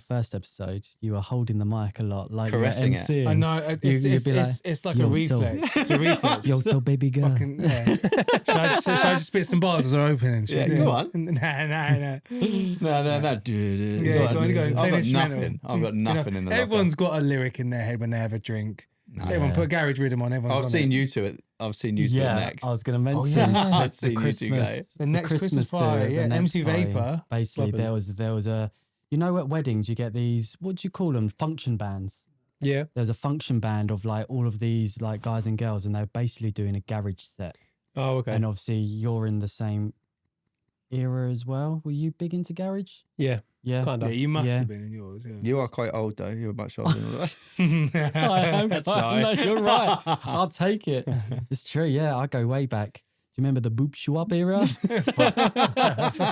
first episode, you were holding the mic a lot, like Caressing you were MCing. I know. It's like a reflex. It's a reflex. Yo, so baby girl. Fucking, yeah. should I just spit some bars as they're opening? Yeah, go on. Nah. No. Yeah, go on. I've Play got instrumental. nothing. I've got nothing in the Everyone's got a lyric in their head when they have a drink. No. Everyone put a garage rhythm on. Everyone's I've on seen it. you to it. I've seen you to it next. I was going to mention I've the seen you two go. Christmas, The next Christmas party, the yeah, next MC party. Vapor. Basically, there was a, you know, at weddings you get these. What do you call them? Function bands. Yeah. There's a function band of like all of these like guys and girls, and they're basically doing a garage set. Oh, okay. And obviously, you're in the same era as well. Were you big into garage? Yeah. Yeah. Kind Yeah, of. you must Yeah. have been in yours. Yeah. You are quite old though. You're much older than us. I am. Sorry. No, you're right. I'll take it. It's true. Yeah, I go way back. Do you remember the boop shoe up era?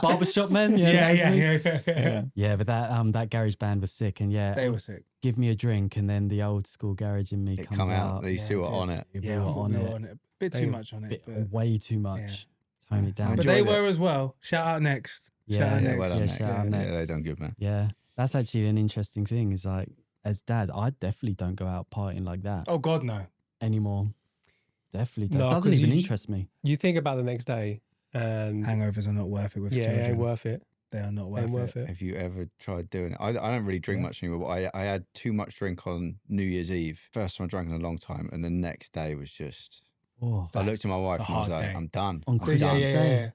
Barbershop men. Yeah. Yeah, but that garage band was sick, and yeah, They were sick. give me a drink, and then the old school garage in me It comes come out. out. These two are on it. We Yeah, were I thought on we it. were on it. Bit too much on it. But, Way too much. Tone it down. but Enjoyed they it. were as well. Shout out next. Shout out Yeah, next. well done, yeah, Nick. shout out Yeah, next. they done good, man. Yeah, that's actually an interesting thing. Is like, as dad, I definitely don't go out partying like that Oh God, no. anymore. Definitely No, doesn't 'cause even you- interest me. You think about the next day, and Hangovers are not worth it with yeah, it children. ain't worth it. They are not Ain't worth worth it. it. Have you ever tried doing it? I don't really drink Yeah. much anymore, but I had too much drink on New Year's Eve. First time I drank in a long time, and the next day was just. Oh, I looked at my wife a and I was hard like, day. "I'm done." on I'm Christmas done. Day, on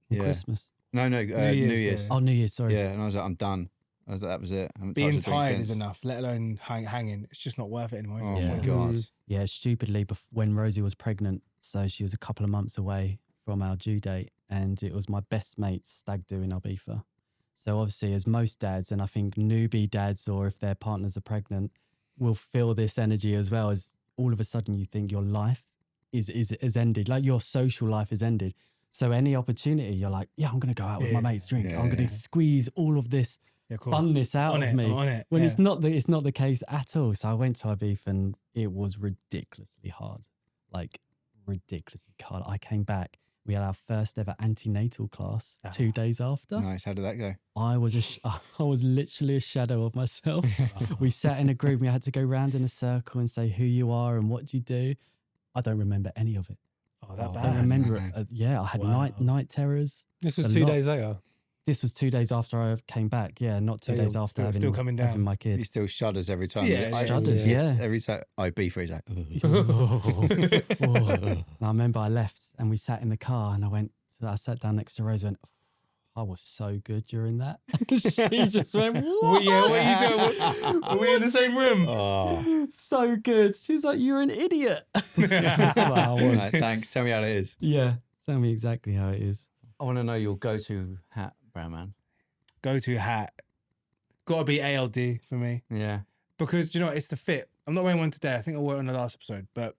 Yeah. Christmas. No, New Year's Year's. Day. Oh, New Year's. Sorry. Yeah, and I was like, "I'm done." I was like, that was it. I haven't Being touched a drink tired since. is enough, let alone hanging. It's just not worth it anymore. Is Oh it? Yeah. my god. Yeah, stupidly, when Rosie was pregnant, so she was a couple of months away from our due date, and it was my best mate's stag do in Ibiza. So obviously, as most dads, and I think newbie dads, or if their partners are pregnant, will feel this energy as well. As all of a sudden you think your life is ended, like your social life is ended. So any opportunity, you're like, yeah, I'm going to go out with my mates, drink. Yeah, I'm going to yeah. squeeze all of this Yeah, of course. funness out On of it, me. on it, When yeah. it's not the case at all. So I went to Ibiza and it was ridiculously hard, like ridiculously hard. I came back. We had our first ever antenatal class 2 days after. Nice. How did that go? I was I was literally a shadow of myself. We sat in a group. We had to go round in a circle and say who you are and what you do. I don't remember any of it. Oh, that I bad. don't remember man. it. Yeah, I had Wow. night terrors. This was A 2 lot. days later. This was 2 days after I came back. Yeah, not 2 Yeah, days after still- having, still coming down. having my He kid. still shudders every time. Yeah, I- Shudders, yeah. Every time I beef, he's like, And I remember I left and we sat in the car and I sat down next to Rose and went, I was so good during that. She just went, Well, yeah, what are you doing? Are we in the same room? "Oh, so good. She's like, you're an idiot. Yes, I was. right, thanks. Tell me how it is." Yeah, tell me exactly how it is. I want to know your go-to hat, brown man. Go-to hat. Got to be ALD for me. Yeah. Because, do you know what? It's the fit. I'm not wearing one today. I think I wore it on the last episode. But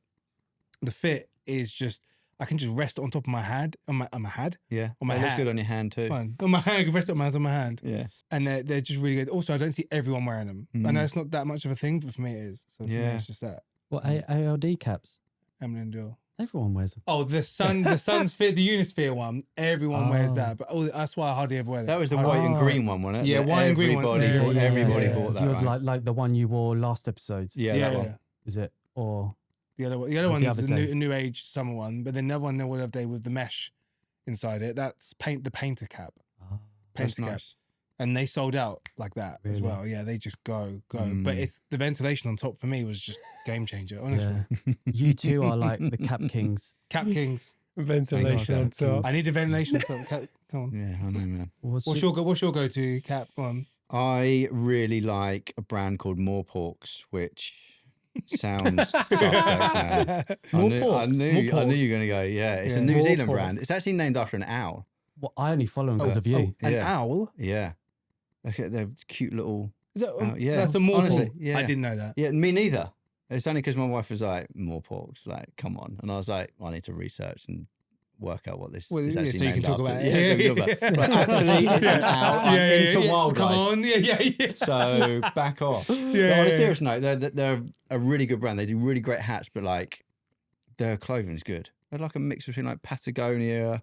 the fit is just, I can just rest it on top of my head. On my head. Yeah. On my It looks hat. good on your hand too. Fun. On my hand. I can rest it on my hand. Yeah. And they're just really good. Also, I don't see everyone wearing them. I know it's not that much of a thing, but for me it is. So for me, Yeah. it's just that. What, ALD caps? Eminem Dior. Everyone wears them. Oh, the sun's fit, the Unisphere one. everyone wears that, but that's why I hardly ever wear that. That was the Hardly- white and green one, wasn't it? Yeah, That white and green one. Everybody Yeah. bought that. You're Right? like the one you wore last episode. Yeah, Yeah, that one. yeah. Is it? Or The other Or one the is other a day. new age summer one, but then the other one they would have day with the mesh inside it. That's the painter cap, Ah, That's painter cap, nice. and they sold out like that as Really? well. Yeah, they just go. But it's the ventilation on top for me was just game changer. Honestly, yeah. You two are like the cap kings. Cap Kings. Ventilation on top. I need a ventilation on top. Cap, come on. Yeah, I know, man. What's What's your go to cap? Go on. I really like a brand called More Porks, which sounds suspect, man. More I knew Porks? you More were Porks? going to go, yeah. It's a Yeah. New More Zealand Porks. brand. It's actually named after an owl. Well, I only follow them because of you. An Yeah. owl? Yeah. Look at their cute little... Is that, yeah. That's a more Honestly, pork. yeah. I didn't know that. Yeah, me neither. It's only because my wife was like, More Porks, like, come on. And I was like, I need to research and work out what this Well, is yeah, actually so you can named talk after. about Yeah, it. so we can talk about it. But actually, it's an owl. I'm into wildlife. Come on. Yeah. So back off. But on a serious note, they're a really good brand. They do really great hats, but like their clothing's good. They're like a mix between like Patagonia,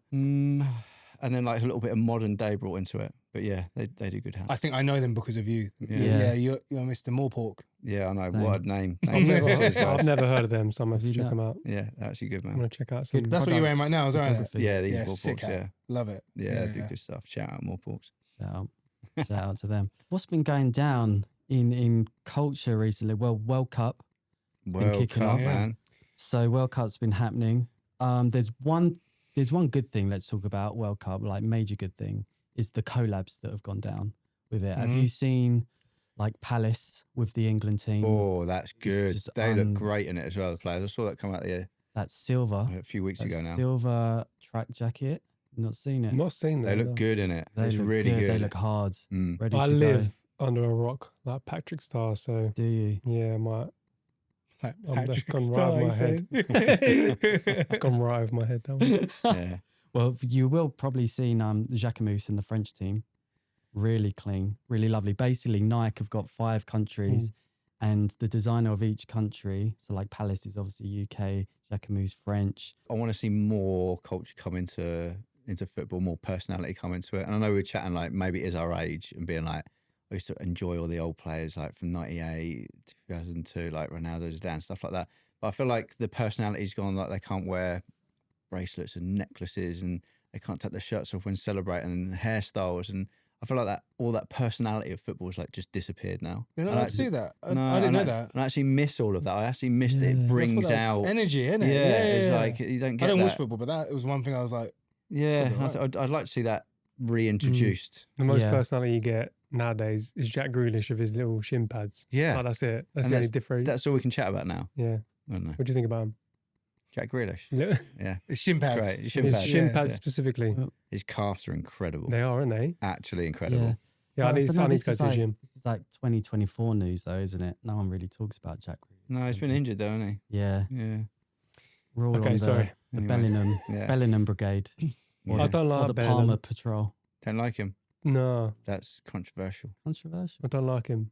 and then like a little bit of modern day brought into it. But yeah, they do good house. I think I know them because of you. Yeah. You're Mr. Moorpork. Yeah, I know. Same. What a name. I've Thanks. never, Cheers, guys. I've never heard of them, so I'm going to Have you check not? them out. Yeah, they're actually good, I'm man. going to check out some. That's what you're wearing right now, is that right? Photography. Yeah, these Yeah, Moorporks, sick hat. yeah. Love it. Yeah, do good stuff. Shout out Moorporks. Shout out to them. What's been going down in culture recently? Well, World Cup. World kicking Cup, off. man. So World Cup's been happening. There's one good thing. Let's talk about World Cup. Like major good thing is the collabs that have gone down with it. Have Mhm. you seen like Palace with the England team? Oh, that's good. just They look great in it as well, the players. I saw that come out the That's silver. a few weeks That's ago now. silver track jacket. Not seen it. Not seen They them. look no. good in it. They It's look really good. They look hard. Mm. Ready I to live go. under a rock like Patrick Star, so Do you? yeah, I might. Like That's Patrick gone right Star, over my he head. said. It's gone right over my head. That one. Yeah. Well, you will probably seen Jacquemus and the French team. Really clean, really lovely. Basically, Nike have got 5 countries, and the designer of each country. So, like Palace is obviously UK, Jacquemus French. I want to see more culture come into football, more personality come into it. And I know we were chatting like maybe it is our age and being like, I used to enjoy all the old players like from 98, 2002, like Ronaldo's dad and stuff like that. But I feel like the personality's gone, like they can't wear bracelets and necklaces and they can't take their shirts off when celebrating and hairstyles. And I feel like that all that personality of football is like just disappeared now. You're not And allowed to actually- do that. I No, didn't know and that. And I actually miss all of that. I actually missed it. Yeah. It I thought brings that was out energy, innit? Yeah, it's yeah. like you don't I get don't that. watch football, but that was one thing I was like, Yeah, Could be right. I'd like to see that reintroduced. The most Yeah. personality you get nowadays is Jack Grealish with his little shin pads. Yeah, Like, that's it. That's And the only difference. that's all we can chat about now. Yeah. I don't know. What do you think about him? Jack Grealish. Little- Yeah, it's shin pads. great. His shin His pads. shin Yeah. pads Yeah. specifically. Well, His calves are incredible. They are, aren't they? Actually incredible. Yeah. Yeah, I Well, need dunno, to this go is to the like- gym. This is like 2024 news, though, isn't it? No one really talks about Jack Grealish. No, he's been injured though, hasn't Yeah, he? Yeah. we're all Okay, on sorry. the Anyway. Bellingham Yeah. Bellingham Brigade. Or Yeah. I don't or like the Bellingham. Palmer Patrol. Don't like him. No, That's controversial. Controversial. I don't like him.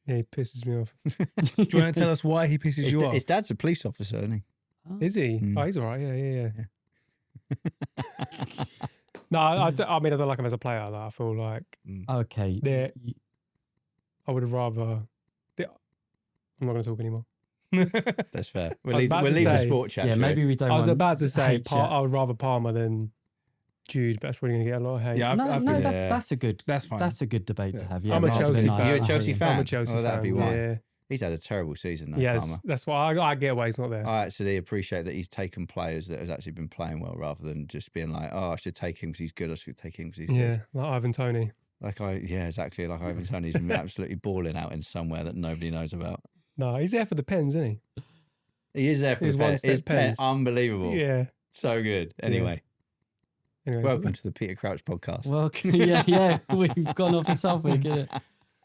Yeah, he pisses me off. Do you want to tell us why he pisses His, you off? his dad's a police officer, isn't he? Oh. Is he? Mm. Oh, he's all right. Yeah. No, I mean, I don't like him as a player. Like, I feel like Okay. Yeah. y- I would have rather. I'm not going to talk anymore. That's fair. We'll I was leave, about we'll to leave the say- sport chat. Yeah, shall we? maybe we don't I was want about to say hate chat. I would rather Palmer than Jude, but that's probably going to get a lot of hate. Yeah, I No, feel that's Yeah. that's a good That's fine. That's a good debate to Yeah. have. Yeah, I'm a rather Chelsea than fan. You're a I hate Chelsea him. fan? I'm a Chelsea Oh, fan. that'd be why. Yeah. He's had a terrible season, though, Yes, Palmer. that's why I get why he's not there. I actually appreciate that he's taken players that has actually been playing well rather than just being like, oh, I should take him because he's good. I should take him because he's Yeah, good. like Ivan Toney. Yeah, exactly. Like Ivan Toney's been absolutely balling out in somewhere that nobody knows about. No, he's there for the pens, isn't He is there for His the pen. one-step His pen, pens. unbelievable. he? Yeah. So good. Anyway, Anyways, welcome to the Peter Crouch podcast. Well, yeah, we've gone off the topic. Yeah.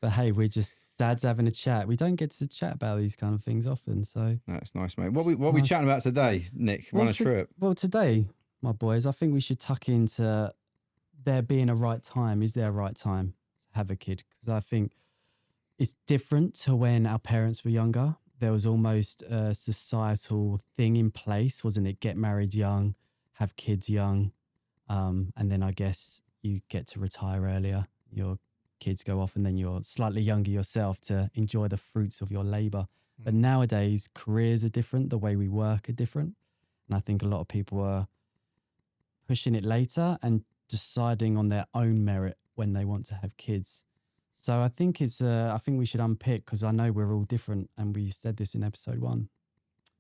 But hey, we're just dads having a chat. We don't get to chat about these kind of things often. So, That's nice, mate. What we Nice. chatting about today, Nick? Run Well, us through it. well, today, my boys, I think we should tuck into there being a right time. Is there a right time to have a kid? Because I think it's different to when our parents were younger. There was almost a societal thing in place, wasn't it? Get married young, have kids young. And then I guess you get to retire earlier. Your kids go off and then you're slightly younger yourself to enjoy the fruits of your labor. But nowadays, careers are different. The way we work are different. And I think a lot of people are pushing it later and deciding on their own merit when they want to have kids. So I think I think we should unpick, because I know we're all different, and we said this in episode 1.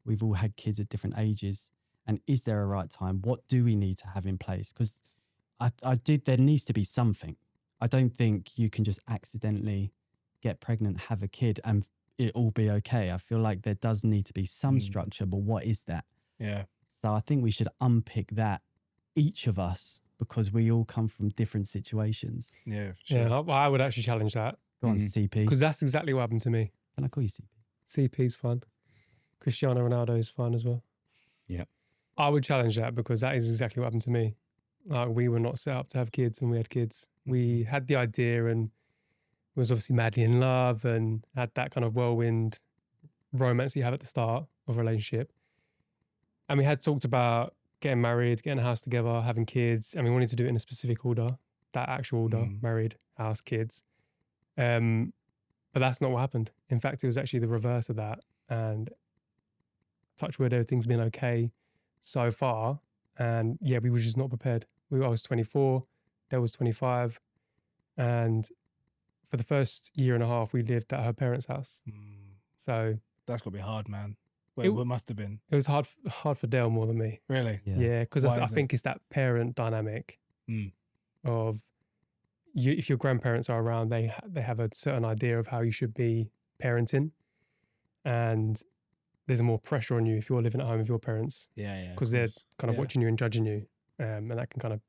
We've all had kids at different ages, and is there a right time? What do we need to have in place? Because there needs to be something. I don't think you can just accidentally get pregnant, have a kid, and it all be okay. I feel like there does need to be some structure, but what is that? Yeah. So I think we should unpick that, each of us, because we all come from different situations. Yeah. For sure. Yeah, I would actually challenge that Go on, Mhm. CP. because that's exactly what happened to me. Can I call you CP? CP's fun. Cristiano Ronaldo is fun as well. Yep. I would challenge that because that is exactly what happened to me. Like, we were not set up to have kids when we had kids. We had the idea and was obviously madly in love and had that kind of whirlwind romance you have at the start of a relationship. And we had talked about getting married, getting a house together, having kids, and we wanted to do it in a specific order, that actual order, married, house, kids. But that's not what happened. In fact, it was actually the reverse of that. And touch wood, everything's been okay so far. And yeah, we were just not prepared. I was 24, Dale was 25. And for the first year and a half, we lived at her parents' house. So that's got to be hard, man. Wait, what must have been? it was hard for Dale more than me. Really? Yeah, because Why I is it? think it's that parent dynamic of you. If your grandparents are around, they have a certain idea of how you should be parenting, and there's more pressure on you if you're living at home with your parents. Yeah. Because they're kind of watching you and judging you, and that can kind of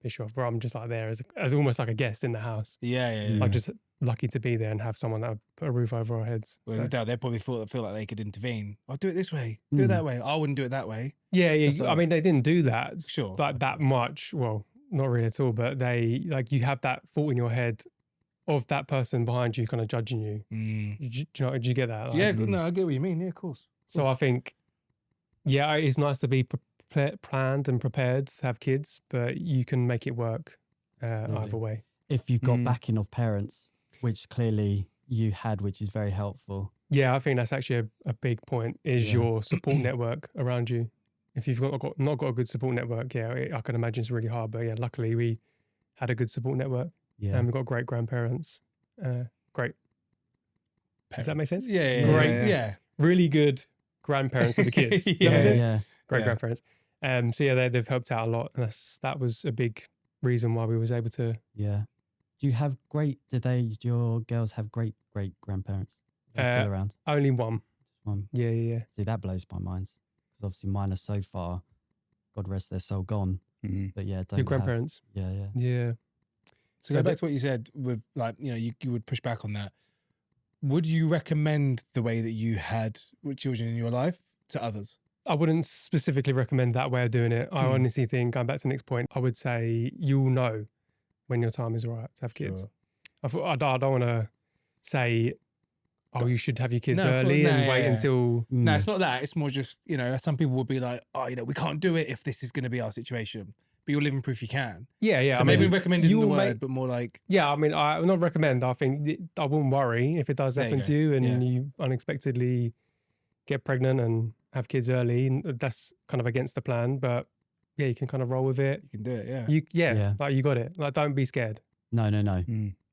piss you off. Where I'm just like there as almost like a guest in the house. Yeah. I'm just lucky to be there and have someone that would put a roof over our heads. Well, So- no doubt they probably feel like they could intervene. I'll do it this way. Do it that way. I wouldn't do it that way. Yeah. Stuff like I that. mean, they didn't do that Sure. like that much. Well, not really at all. But they you have that thought in your head of that person behind you, kind of judging you. Do you get that? Like, Yeah. No, I get what you mean. Yeah, of course. So I think, yeah, it's nice to be planned and prepared to have kids, but you can make it work either way. If you've got backing of parents, which clearly you had, which is very helpful. Yeah, I think that's actually a big point, is your support network around you. If you've not got a good support network, I can imagine it's really hard. But yeah, luckily we had a good support network. Yeah. And we've got great grandparents. Great. Does that make sense? Yeah. Great. Yeah. Really good grandparents to the kids. Does that make sense? Yeah. Great grandparents. So yeah, they've helped out a lot. And that was a big reason why we was able to. Yeah. Do you have did your girls have great grandparents? They're still around? Only one. One. Yeah. See, that blows my mind. Because obviously mine are so far, God rest their soul, gone. But yeah, don't Your grandparents. Yeah. So go back to what you said with you would push back on that. Would you recommend the way that you had with children in your life to others? I wouldn't specifically recommend that way of doing it. I honestly think, going back to Nick's point, I would say you'll know when your time is right to have kids. Sure. I don't want to say, oh, you should have your kids early and wait until... No, it's not that. It's more just, some people will be like, oh, we can't do it if this is going to be our situation. But you're living proof you can. Yeah. So maybe recommend isn't the word, but more like... Yeah, I mean, I not recommend. I think I wouldn't worry if it does happen to you and you unexpectedly get pregnant and have kids early. That's kind of against the plan, but yeah, you can kind of roll with it. You can do it, yeah. Like, you got it. Like, don't be scared. No. No.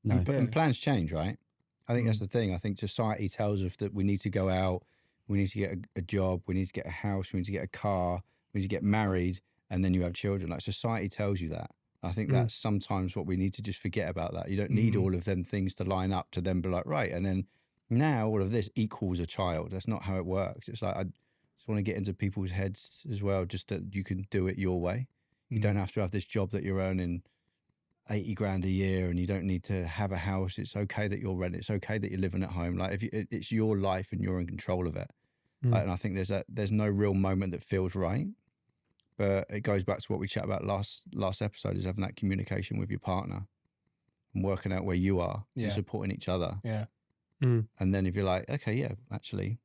And plans change, right? I think that's the thing. I think society tells us that we need to go out, we need to get a job, we need to get a house, we need to get a car, we need to get married, and then you have children. Like, society tells you that. I think that's sometimes what we need to just forget about that. You don't need all of them things to line up to then be like, right, and then now all of this equals a child. That's not how it works. It's like, I just want to get into people's heads as well, just that you can do it your way. You don't have to have this job that you're earning 80 grand a year and you don't need to have a house. It's okay that you're renting. It's okay that you're living at home. Like, it's your life and you're in control of it. Like, and I think there's no real moment that feels right. But it goes back to what we chat about last episode, is having that communication with your partner and working out where you are and supporting each other. Yeah. And then if you're like, okay, yeah, actually,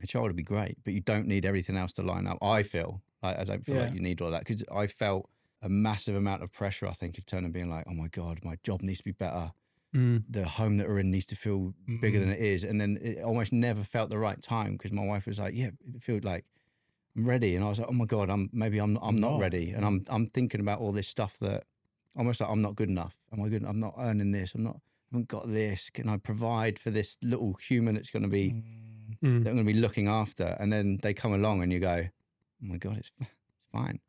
a child would be great, but you don't need everything else to line up. I feel like I don't feel like you need all that, because I felt a massive amount of pressure, I think, of turning being like, oh my God, my job needs to be better. The home that we're in needs to feel bigger than it is. And then it almost never felt the right time, because my wife was like, yeah, it feels like I'm ready. And I was like, oh my God, I'm not ready. And I'm thinking about all this stuff that almost like I'm not good enough. Am I good? I'm not earning this. I haven't got this. Can I provide for this little human that's going to be, that I'm going to be looking after? And then they come along and you go, oh my God, it's fine.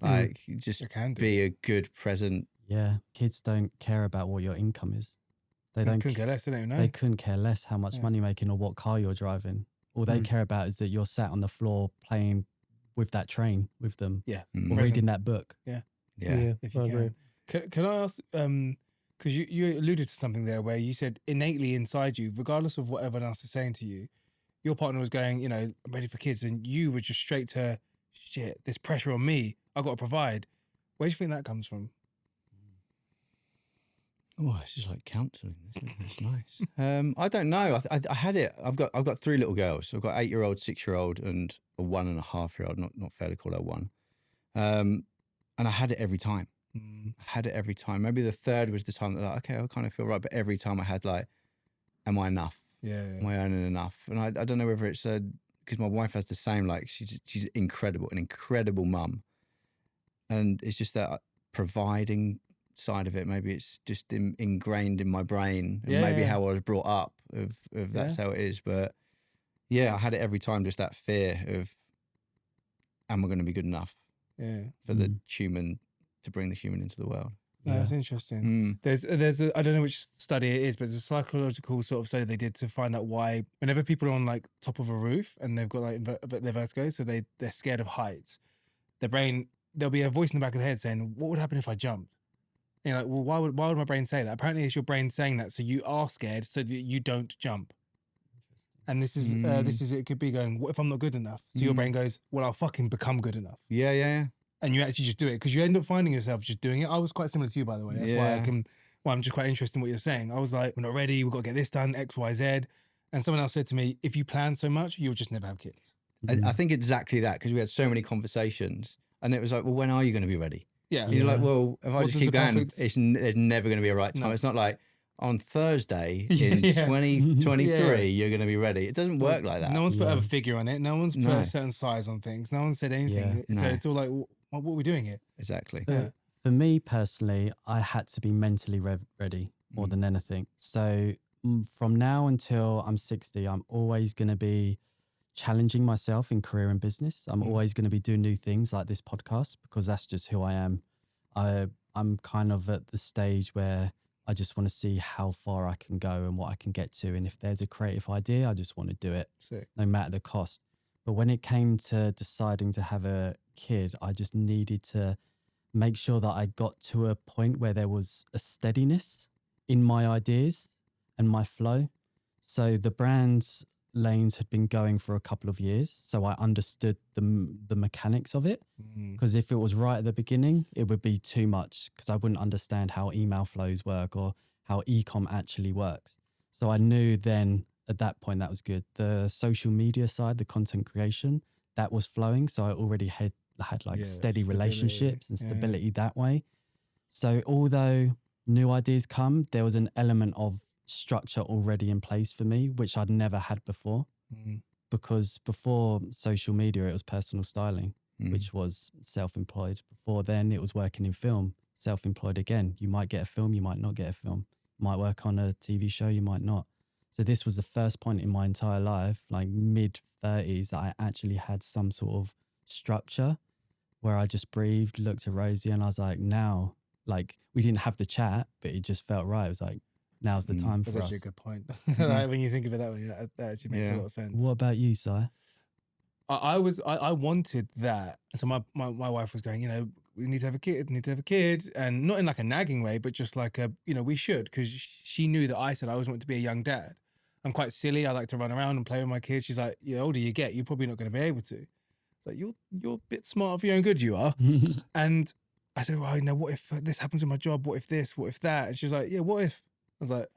Like, you just be a good present. Yeah. Kids don't care about what your income is. They couldn't care less, they don't know. They couldn't care less how much money you're making or what car you're driving. All they care about is that you're sat on the floor playing with that train with them. Yeah. Or reading that book. Yeah. If you can. Can I ask, because you alluded to something there where you said innately inside you, regardless of what everyone else is saying to you, your partner was going, I'm ready for kids, and you were just straight to, shit, there's pressure on me. I've got to provide. Where do you think that comes from? Oh, it's just like counselling. It's nice. I don't know. I had it. I've got 3 little girls. I've got 8-year-old, 6-year-old, and a 1.5-year-old. Not fair to call her 1. And I had it every time. Mm. I had it every time. Maybe the third was the time that, like, okay, I kind of feel right. But every time I had like, am I enough? Yeah. Am I earning enough? And I don't know whether it's because my wife has the same, like she's incredible, an incredible mum. And it's just that providing side of it. Maybe it's just ingrained in my brain, and maybe how I was brought up of that's how it is. But yeah, I had it every time, just that fear of, am I going to be good enough for the human, to bring the human into the world? No, that's interesting. There's a, I don't know which study it is, but there's a psychological sort of study they did to find out why whenever people are on like top of a roof and they've got like their vertigo, so they're scared of heights, their brain, there'll be a voice in the back of the head saying, what would happen if I jumped? And you're like, well, why would my brain say that? Apparently it's your brain saying that so you are scared so that you don't jump. And this is it could be going, what if I'm not good enough? So your brain goes, well, I'll fucking become good enough. Yeah. And you actually just do it because you end up finding yourself just doing it. I was quite similar to you, by the way. That's why I'm just quite interested in what you're saying. I was like, we're not ready. We've got to get this done, X, Y, Z. And someone else said to me, if you plan so much, you'll just never have kids. I think exactly that, because we had so many conversations and it was like, well, when are you going to be ready? Yeah. And you're like, well, if I just keep going, there's never going to be a right time. No. It's not like on Thursday in 2023, you're going to be ready. It doesn't work like that. No one's put a figure on it. No one's put a certain size on things. No one said anything. So it's all like, what are we doing here? Exactly. For me personally, I had to be mentally ready more than anything. So from now until I'm 60, I'm always going to be challenging myself in career and business. I'm always going to be doing new things like this podcast, because that's just who I am. I'm kind of at the stage where I just want to see how far I can go and what I can get to. And if there's a creative idea, I just want to do it, no matter the cost. But when it came to deciding to have a kid, I just needed to make sure that I got to a point where there was a steadiness in my ideas and my flow. So the brand's lanes had been going for a couple of years, so I understood the mechanics of it. Because if it was right at the beginning, it would be too much, because I wouldn't understand how email flows work or how e-com actually works. So I knew then at that point that was good. The social media side, the content creation, that was flowing. So I already had like steady relationships and stability that way. So although new ideas come, there was an element of structure already in place for me, which I'd never had before. Because before social media, it was personal styling, which was self-employed. Before then, it was working in film, self-employed again. You might get a film, you might not get a film. You might work on a TV show, you might not. So this was the first point in my entire life, like mid-30s, that I actually had some sort of structure where I just breathed, looked at Rosie, and I was like, now, like, we didn't have the chat, but it just felt right. It was like, now's the time for us. That's actually a good point. Like, when you think of it that way, that actually makes a lot of sense. What about you, Si? I wanted that. So my wife was going, we need to have a kid, and not in like a nagging way, but just like we should, because she knew that I said I always wanted to be a young dad. I'm quite silly. I like to run around and play with my kids. She's like, the older you get, you're probably not going to be able to. It's like, you're a bit smart for your own good, you are. And I said, well, what if this happens with my job? What if this? What if that? And she's like, yeah, what if? I was like,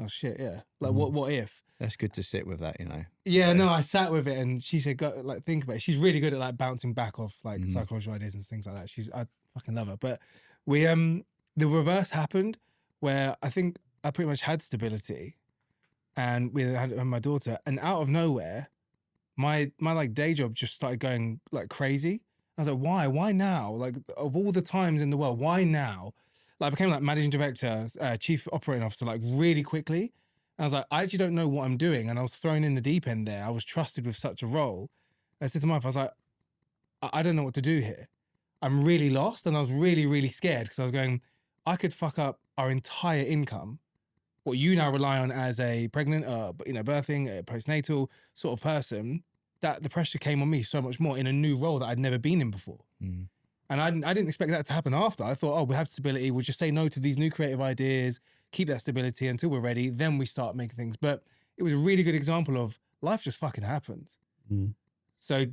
oh shit, yeah. Like, what if? That's good to sit with that, Yeah, no, I sat with it, and she said, go, like, think about it. She's really good at like bouncing back off like psychological ideas and things like that. I fucking love her. But we, the reverse happened, where I think I pretty much had stability, and we had my daughter, and out of nowhere, my like day job just started going like crazy. I was like, why now? Like, of all the times in the world, why now? Like, I became like managing director, chief operating officer, like really quickly. And I was like, I actually don't know what I'm doing. And I was thrown in the deep end there. I was trusted with such a role. I said to my wife, I was like, I don't know what to do here. I'm really lost. And I was really, really scared, because I was going, I could fuck up our entire income, what you now rely on as a pregnant, birthing, a postnatal sort of person, that the pressure came on me so much more in a new role that I'd never been in before. And I didn't expect that to happen after. I thought, we have stability. We'll just say no to these new creative ideas, keep that stability until we're ready. Then we start making things. But it was a really good example of life just fucking happens. So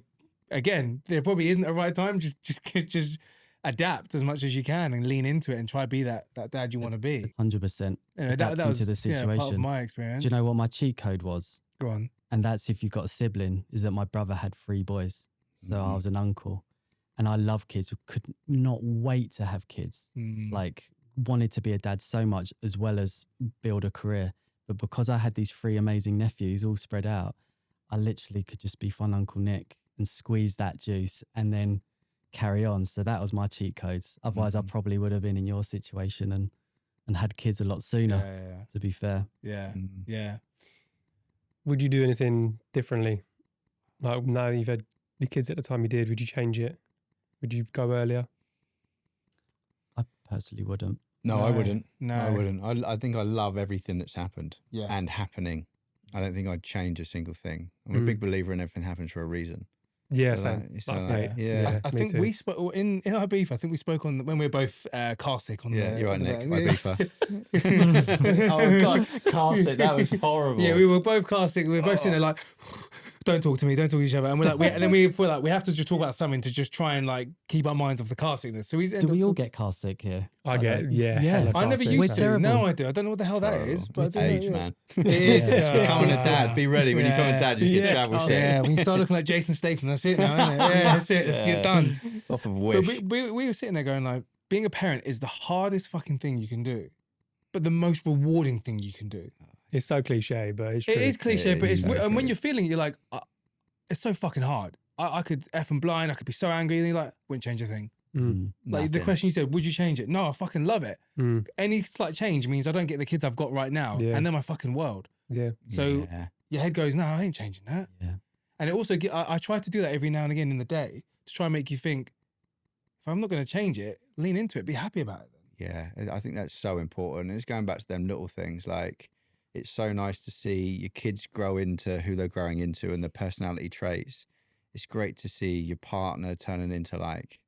again, there probably isn't a right time. Just adapt as much as you can and lean into it and try to be that dad you want to be. 100%. That was to the situation. part of my experience. Do you know what my cheat code was? Go on. And that's if you've got a sibling, is that my brother had 3 boys. So I was an uncle. and I love kids, could not wait to have kids. Like wanted to be a dad so much as well as build a career. But because I had these 3 amazing nephews all spread out, I literally could just be fun Uncle Nick and squeeze that juice and then carry on. So that was my cheat codes. Otherwise I probably would have been in your situation and had kids a lot sooner, to be fair. Yeah. Yeah. Would you do anything differently? Like now that you've had the kids at the time you did, would you change it? Would you go earlier? I personally wouldn't. No, I wouldn't. No, I wouldn't. I think I love everything that's happened Yeah. and happening. I don't think I'd change a single thing. I'm a big believer in everything happens for a reason. Yeah, So same. that- Like, so mate. yeah. I me think too. we spoke in our beef. I think we spoke on when we were both car sick on Yeah, the. you're right, on the- Nick. My beefer. Oh God, Carsick, that was horrible. Yeah, we were both car sick. We were both sitting there like, don't talk to me, don't talk to each other. And we're like, and then we feel like we have to just talk about something to just try and like keep our minds off the car sickness. So Do we all get car sick here? I get, Yeah. hella I never car sick. used We're to. terrible. Now I do. I don't know what the hell that Horrible. is. But It's I do know, age, yeah. man. It is. It's becoming a dad. Be ready when you become a dad. You just get travel shit. Yeah, when you start looking like Jason Statham, that's it now, isn't it? Yeah, that's it. You're Yeah. done. Off of But Wish. we were sitting there going like, being a parent is the hardest fucking thing you can do, but the most rewarding thing you can do. It's so cliche, but it's true. It is cliche, It but is it's so and when true. you're feeling it, you're like, it's so fucking hard. I could F and blind. I could be so angry. And you're like, wouldn't change a thing. Mm. Like the Nothing. question you said, would you change it? No, I fucking love it. Mm. Any slight change means I don't get the kids I've got right now, Yeah. and they're my fucking world. Yeah. So Yeah. your head goes, no, I ain't changing that. Yeah. And it also, I try to do that every now and again in the day to try and make you think, if I'm not going to change it, lean into it, be happy about it. Yeah, I think that's so important. And it's going back to them little things. Like, it's so nice to see your kids grow into who they're growing into and the personality traits. It's great to see your partner turning into like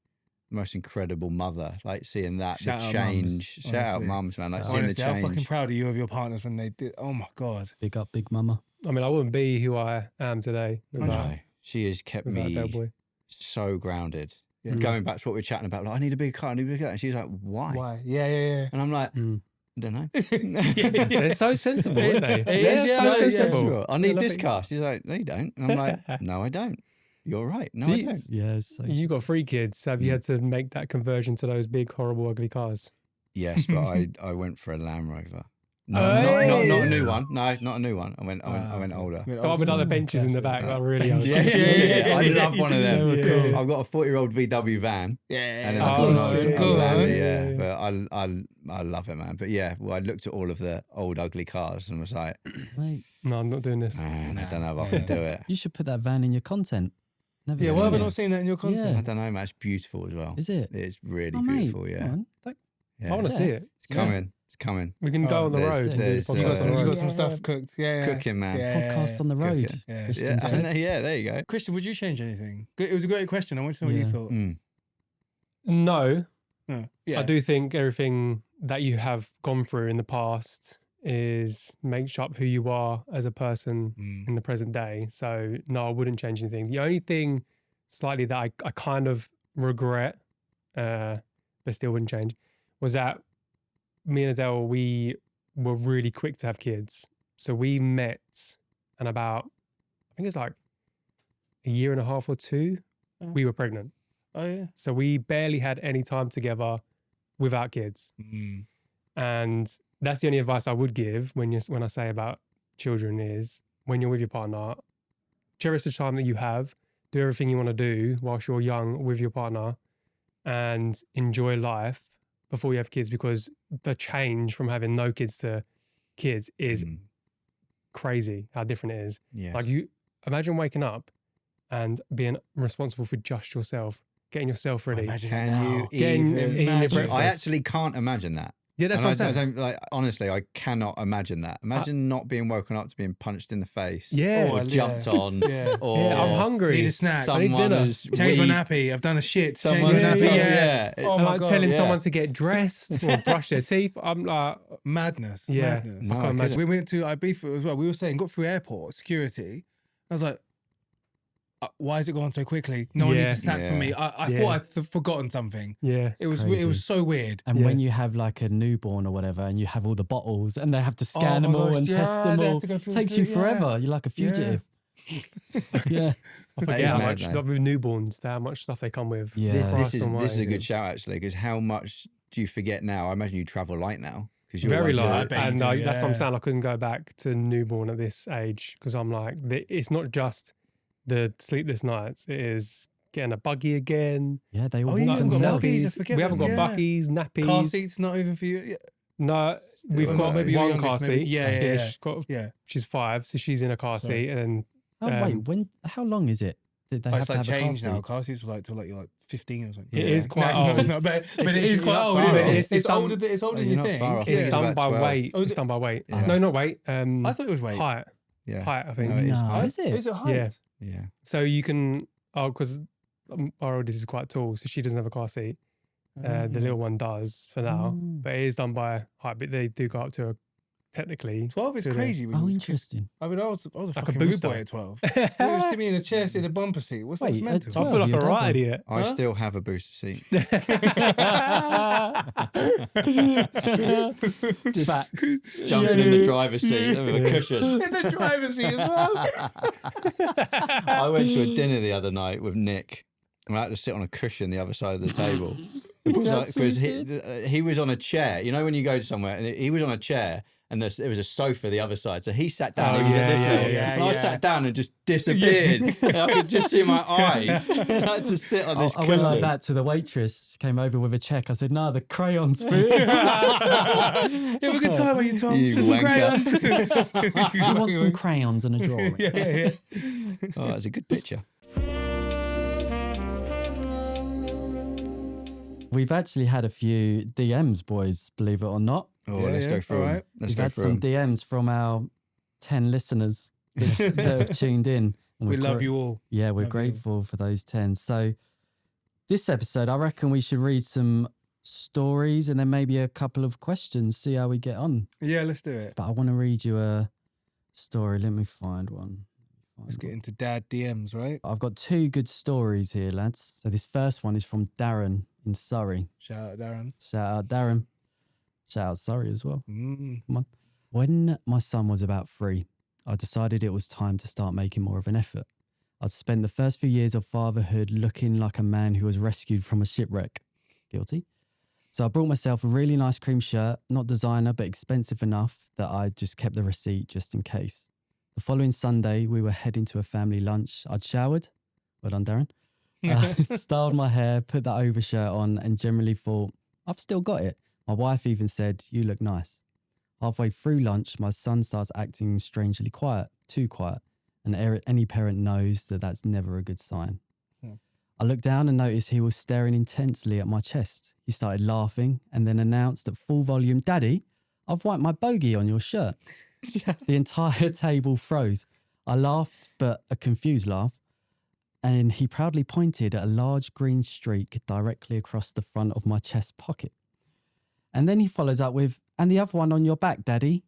the most incredible mother. Like seeing that, Shout the out change. mums, Shout out honestly. mums, man. Like seeing the Honestly, I'm fucking change. proud of you, of your partners when they did. Oh my God. Big up, big mama. I mean, I wouldn't be who I am today without, No, she has kept without Del me Boy. so grounded. Yeah. Going back to what we were chatting about, like, I need a big car, I need a big car. And she's like, why? Why? Yeah. And I'm like, Mm. I don't know. They're so sensible, aren't they? It They're is, yeah, so yeah, yeah. sensible. I need love this it. car. She's like, no, you don't. And I'm like, no, I don't. You're right. No, See, I don't. Yeah, so You got 3 kids. Have you had to make that conversion to those big, horrible, ugly cars? Yes, but I went for a Land Rover. No, Hey! not a new one. No, not a new one. I went older. Oh, with other benches in the back. That really old. Yeah. I love one of them. They were cool. I've got a 40-year-old VW van. Yeah. And then Oh, I've got an sick. old Cool, Land, huh? yeah. Yeah. But I love it, man. But yeah, well, I looked at all of the old ugly cars and was like, mate, No, I'm not doing this. man, I Nah. don't know if I can do it. you should put that van in your content. Never Yeah, seen why have I it. not seen that in your content? Yeah. I don't know, man. It's beautiful as well. Is it? It's really Oh, mate, beautiful, come yeah. on. That- Yeah. I want to Yeah. see it. It's coming. It's coming. We can go Oh, on the there's- road and do the there's, podcast You got some, on the you road. got some stuff cooked. Yeah. Cooking, man. Podcast on the road. Cooking. Yeah. Christian Yeah, said. yeah, there you go. Christian, would you change anything? It was a great question. I want to know what you Yeah. thought. Mm. No, Yeah. I do think everything that you have gone through in the past is makes up who you are as a person Mm. in the present day. So no, I wouldn't change anything. The only thing slightly that I kind of regret, but still wouldn't change, was that me and Adele, we were really quick to have kids. So we met and about, I think it's like a year and a half or 2, we were pregnant. Oh yeah. So we barely had any time together without kids. Mm. And that's the only advice I would give when I say about children is when you're with your partner, cherish the time that you have, do everything you want to do whilst you're young with your partner and enjoy life before you have kids, because the change from having no kids to kids is Mm. crazy how different it is. Yeah. Like you imagine waking up and being responsible for just yourself, getting yourself ready. Imagine Can it you now. Getting even in your imagine. breakfast. I actually can't imagine that. Yeah, that's And what I'm I saying. don't like. Honestly, I cannot imagine that. Imagine not being woken up to being punched in the face. Yeah. Or Oh, jumped yeah. on. Yeah. Or Yeah, I'm hungry. Need a snack. I need Someone dinner. has Change my weed- nappy. I've done a shit. Change Someone my has- nappy. yeah. Oh I'm my like God. telling yeah. someone to get dressed or brush their teeth. I'm like, Madness. Yeah. Madness. No, I I can't get imagine. We went to Ibiza as well. We were saying, got through airport security. I was like, why is it going so quickly? No one Yeah. needs a snack from me. I Yeah. thought I'd forgotten something. yeah. It was crazy. so weird. And Yeah. when you have like a newborn or whatever, and you have all the bottles, and they have to scan Oh them my all gosh, and yeah, test them they have all, to go through takes food, you forever. yeah. You're like a fugitive. Yeah. I That forget is how mad, much, though. like with newborns, how much stuff they come with. Yeah. This Christ almighty. is a good shout actually, because how much do you forget now? I imagine you travel light now because you're Very once I light, bet you and do, that's what I'm yeah. saying. I couldn't go back to newborn at this age because I'm like, it's not just the sleepless nights; it is getting a buggy again. Yeah, they all Oh, walk yeah, you haven't got themselves. buggies. I nappies. forget We haven't got this, yeah. buggies, nappies. Car seats not even for you. Yeah. No, we've Well, got maybe your one car youngest, maybe. seat. Yeah. She's 5, so she's in a car Sorry. seat, and Oh, wait, how long is it? Did they Oh, have it's to like have a car changed now. seat? Car seats were like till like you're like 15 or something. it Yeah. is quite No, old. no, but it It's- is you're quite not old, far isn't off. it? It's It's done- older. It's older than you're you not far think. off. It's Yeah. done about by 12. weight. Oh, is It's it? done by weight. Yeah. No, not weight. I thought it was weight. Height. Yeah. Height, I think. No, it is No. height. Is it? Is it height? Yeah. Yeah. So you can, because our oldest is quite tall, so she doesn't have a car seat. The little one does for now, Mm. but it is done by height. But they do go up to technically. 12 is to the- crazy. Oh, interesting. I mean, I was a Like a fucking rude booster. boy at 12. You sit me in a chair, sit in a bumper seat. What's Wait, that meant at to? I 12? feel like You're a right devil. idiot. I Huh? still have a booster seat. Just Facts. Jumping in the driver's seat with a cushion. In the driver's seat as well. I went to a dinner the other night with Nick. And I had to sit on a cushion the other side of the table. Because he was on a chair. You know when you go somewhere and he was on a chair and there was a sofa the other side. So he sat down. Oh, He was at this yeah, level. yeah, and I yeah. sat down and just disappeared. I could just see my eyes. I had to sit on this I cushion. went like that to the waitress. She came over with a check. I said, "No, the crayon spoon. You have a good time, are you, Tom? You Just some wanker. crayons. You want some crayons and a drawing?" yeah. Oh, that's a good picture. We've actually had a few DMs, boys, believe it or not. Oh, Yeah, let's yeah, go through all them. right. Let's We've go had through some them. DMs from our 10 listeners that have tuned in. And We we're love you all. Yeah, we're Love you. grateful for those 10. So this episode, I reckon we should read some stories and then maybe a couple of questions, see how we get on. Yeah, let's do it. But I want to read you a story. Let me find one. Let's get into dad DMs, right? I've got 2 good stories here, lads. So this first one is from Darren in Surrey. Shout out, Darren. Shout out, Darren. Shout out, Surrey as well. Mm. Come on. When my son was about 3, I decided it was time to start making more of an effort. I'd spent the first few years of fatherhood looking like a man who was rescued from a shipwreck. Guilty. So I brought myself a really nice cream shirt, not designer, but expensive enough that I just kept the receipt just in case. The following Sunday, we were heading to a family lunch. I'd showered. Well done, Darren. Styled my hair, put that overshirt on, and generally thought, I've still got it. My wife even said, "You look nice." Halfway through lunch, my son starts acting strangely quiet, too quiet. And any parent knows that that's never a good sign. I looked down and noticed he was staring intensely at my chest. He started laughing and then announced at full volume, "Daddy, I've wiped my bogey on your shirt." The entire table froze. I laughed, but a confused laugh. And he proudly pointed at a large green streak directly across the front of my chest pocket. And then he follows up with, "And the other one on your back, Daddy."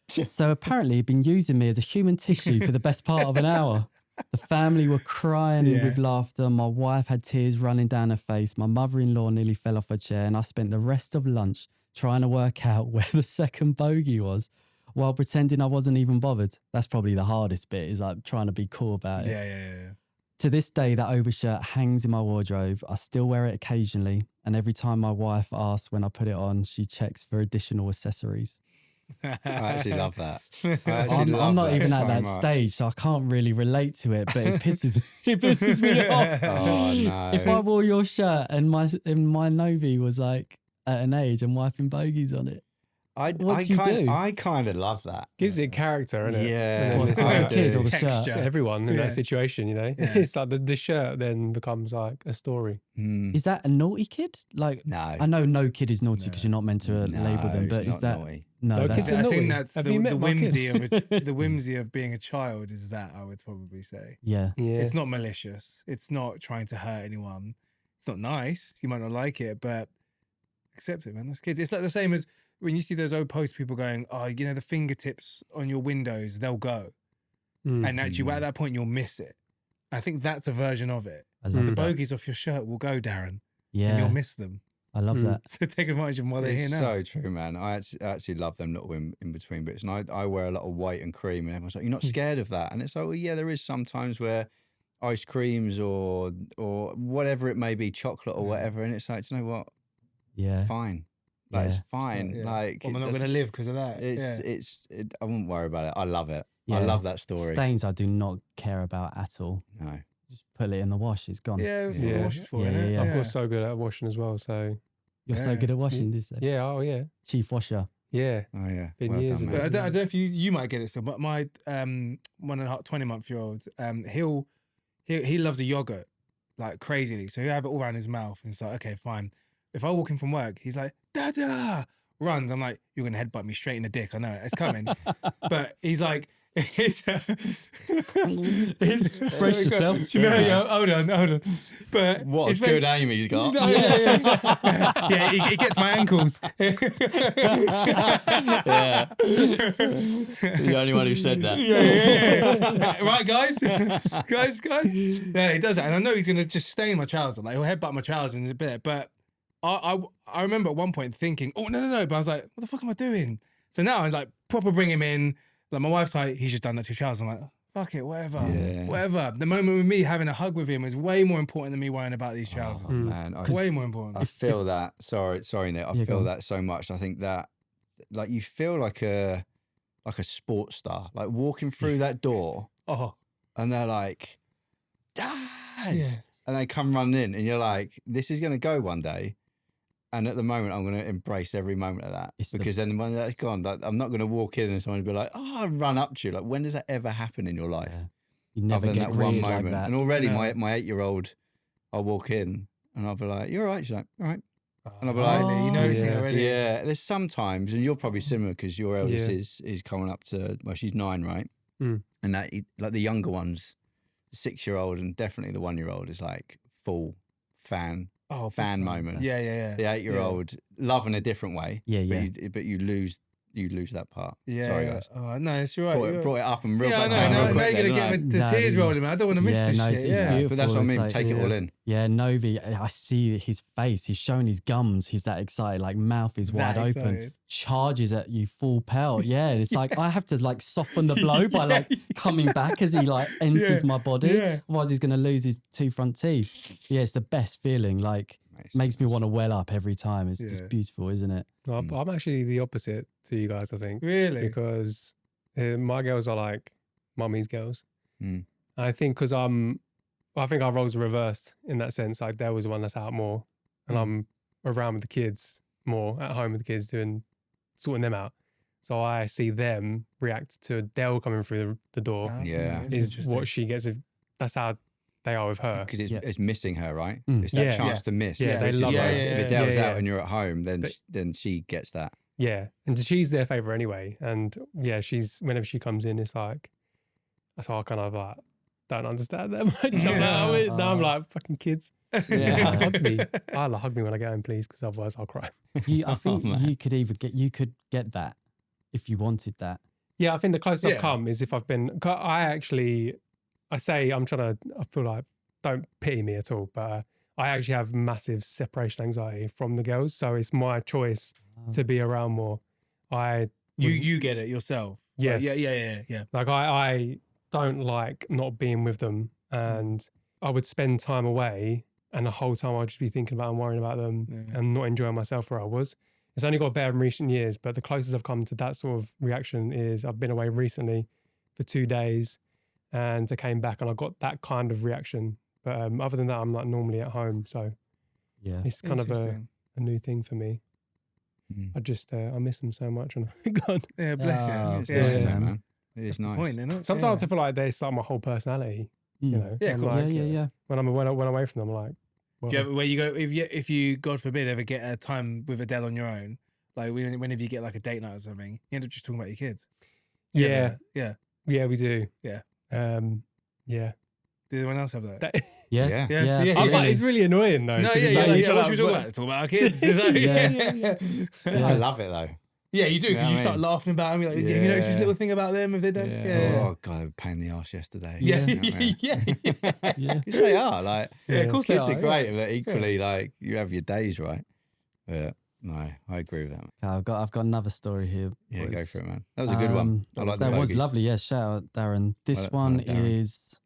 So apparently he'd been using me as a human tissue for the best part of an hour. The family were crying with laughter. My wife had tears running down her face. My mother-in-law nearly fell off her chair. And I spent the rest of lunch trying to work out where the second bogey was while pretending I wasn't even bothered. That's probably the hardest bit, is like trying to be cool about it. Yeah. To this day, that overshirt hangs in my wardrobe. I still wear it occasionally. And every time my wife asks when I put it on, she checks for additional accessories. I actually love that. I'm not even at that stage, so I can't really relate to it, but it pisses me off. Oh, no. If I wore your shirt and my Novi was like at an age and wiping bogeys on it, I kind of love that. Gives it character, innit? Yeah. And then it's I like, do. kid or the Texture. shirt. to everyone in Yeah. that situation, you know? Yeah. It's like the shirt then becomes like a story. Mm. Is that a naughty kid? Like, No. I know no kid is naughty because you're not meant to label them, but it's is not that naughty. no? No, That's kids are I naughty. think that's Have the you met my whimsy kids? of the whimsy of being a child is that, I would probably say. yeah. Yeah. It's not malicious. It's not trying to hurt anyone. It's not nice. You might not like it, but accept it, man. That's kids. It's like the same as when you see those old posts, people going, "Oh, you know, the fingertips on your windows, they'll go." Mm. And actually, at that point, you'll miss it. I think that's a version of it. I love The that. bogeys off your shirt will go, Darren, and Yeah. you'll miss them. I love that. So take advantage of them while they're here It's now. so true, man. I actually love them little in between bits, and I wear a lot of white and cream, and everyone's like, "You're not scared of that?" And it's like, well, yeah, there is sometimes where ice creams or whatever it may be, chocolate or whatever, and it's like, do you know what? Yeah. Fine, like it's Yeah. fine. Yeah. Like Well, we're not it going to doesn't- live because of that. I wouldn't worry about it. I love it. I Yeah. love that story. Stains I do not care about at all. No. Just put it in the wash. It's gone. Yeah, it's what Yeah. the wash is for, Yeah, innit? yeah, I've yeah. got so good at washing as well. So You're so Yeah. good at washing, this yeah, oh yeah, chief washer. yeah. Oh yeah. Been well years done, of mate. But I don't know if you might get it still, but my 20-month-year-old, he loves a yogurt like crazily. So he'll have it all around his mouth, and it's like, okay, fine. If I walk in from work, he's like, Dada, runs. I'm like, you're gonna headbutt me straight in the dick. I know it. It's coming. But he's like, brace yourself. Yeah, hold on. But What a it's good aim he's got. No, yeah, he gets my ankles. Yeah. The only one who said that. Yeah. Right, guys? guys. Yeah, he does that. And I know he's going to just stain my trousers. Like, he'll headbutt my trousers in a bit. But I remember at one point thinking, oh, no. But I was like, what the fuck am I doing? So now I'm like, proper bring him in. Like, my wife's like, he's just done that to your trousers. I'm like, fuck it, whatever. Yeah. Whatever. The moment with me having a hug with him was way more important than me worrying about these trousers. Oh, man, Way more important. I feel that. Sorry, Nick. I Yeah, go feel on. that so much. I think that, like, you feel like a sports star, like walking through that door, Oh, and they're like, "Dad," yeah. and they come running in, and you're like, "This is going to go one day." And at the moment, I'm going to embrace every moment of that, It's the- because then when that's gone, like, I'm not going to walk in and someone will be like, "Oh, I'll run up to you." Like, when does that ever happen in your life? Yeah. You never Other than get that one greeted moment. like that. And already, No. my 8-year-old, I'll walk in and I'll be like, "You're all right." She's like, "All right." And I'll be Oh, like, really? You noticing yeah. already? Yeah, there's sometimes, and you're probably similar because your eldest Yeah. is coming up to, well, she's 9, right? Mm. And that, like, the younger ones, the 6-year-old and definitely the 1-year-old is like full fan Oh, big fan time. moments. Yeah. The 8-year-old love in a different way. Yeah, But you lose that part. Yeah. Sorry, yeah. guys. Oh, no, it's all right. Brought it up and real Yeah, I back know. down Now real you're quick going to then, get didn't the No, tears no. rolling, man. I don't want to miss Yeah, this no, shit. it's Yeah. beautiful. But that's what I It's mean. like, Take it all in. Yeah, Novi, I see his face. He's showing his gums. He's that excited, like mouth is wide That open, excited. charges at you full pelt. Yeah, it's like I have to like soften the blow by like coming back as he like enters Yeah, my body. yeah. Otherwise, he's going to lose his 2 front teeth. Yeah, it's the best feeling. Like, makes me want to well up every time. It's Yeah. just beautiful, isn't it? I'm actually the opposite to you guys, I think. Really? Because my girls are like mummy's girls. Mm. I think because I think our roles are reversed in that sense. Like Dale was the one that's out more, and I'm around with the kids more, at home with the kids, sorting them out. So I see them react to Dale coming through the door. Ah, Yeah. that's Is interesting. what she gets. That's how they are with her. Because Yeah. it's missing her, right? Mm. It's that Yeah. chance Yeah. to miss. Yeah, they which is love where her. if Yeah, Adele's yeah, out yeah. and you're at home, then But- then she gets that. Yeah, and she's their favorite anyway. And yeah, she's whenever she comes in, it's like so I kind of like don't understand that much. Now I'm like fucking kids. Yeah. Hug me. I'll hug me when I get home, please, because otherwise I'll cry. I think man. you could get that if you wanted that. Yeah, I think the closest Yeah. I've come is if I've been. I say I'm trying to. I feel like don't pity me at all, but I actually have massive separation anxiety from the girls, so it's my choice to be around more. You get it yourself. Yes. Yeah. Like I don't like not being with them, and I would spend time away, and the whole time I'd just be thinking about and worrying about them, Yeah. and not enjoying myself where I was. It's only got better in recent years, but the closest I've come to that sort of reaction is I've been away recently for 2 days, and I came back and I got that kind of reaction. But other than that, I'm like normally at home, so Yeah. it's kind of a Interesting. new thing for me. Mm. I just I miss them so much, and God. Yeah, bless Oh, you. It's Yeah, nice, yeah. though, man. It is That's the nice. point, isn't it? Sometimes yeah. I feel like they start my whole personality. You know, Yeah, I'm cool. like, yeah. when I'm away from them, I'm like, well, Do you ever, where you go if you God forbid ever get a time with Adele on your own, like whenever you get like a date night or something, you end up just talking about your kids. Do you yeah, ever- yeah. yeah, we do. Yeah. Yeah. Did anyone else have that? Yeah. Yeah. Yeah, Yeah. yeah, absolutely. It's really annoying though. No, 'cause yeah, it's yeah, like, yeah. you What feel should we talk like, about? Talk about our kids. It's like- Yeah. I love it though. Yeah, you do because Yeah, you I start mean- laughing about them. You're like, have you noticed this Yeah. little thing about them? If they don't, yeah. Oh god, they were a pain in the arse yesterday. Yeah, You know what I mean? yeah. Yeah. 'Cause they are like, Yeah, of course they kids are, are great, but equally like you have your days, right? Yeah, no, I agree with that. Man. Okay, I've got another story here. Yeah, go boys. for it, man. That was a good one. I like the That was bogeys. lovely. Yeah, shout out Darren. This Well one done, Darren. is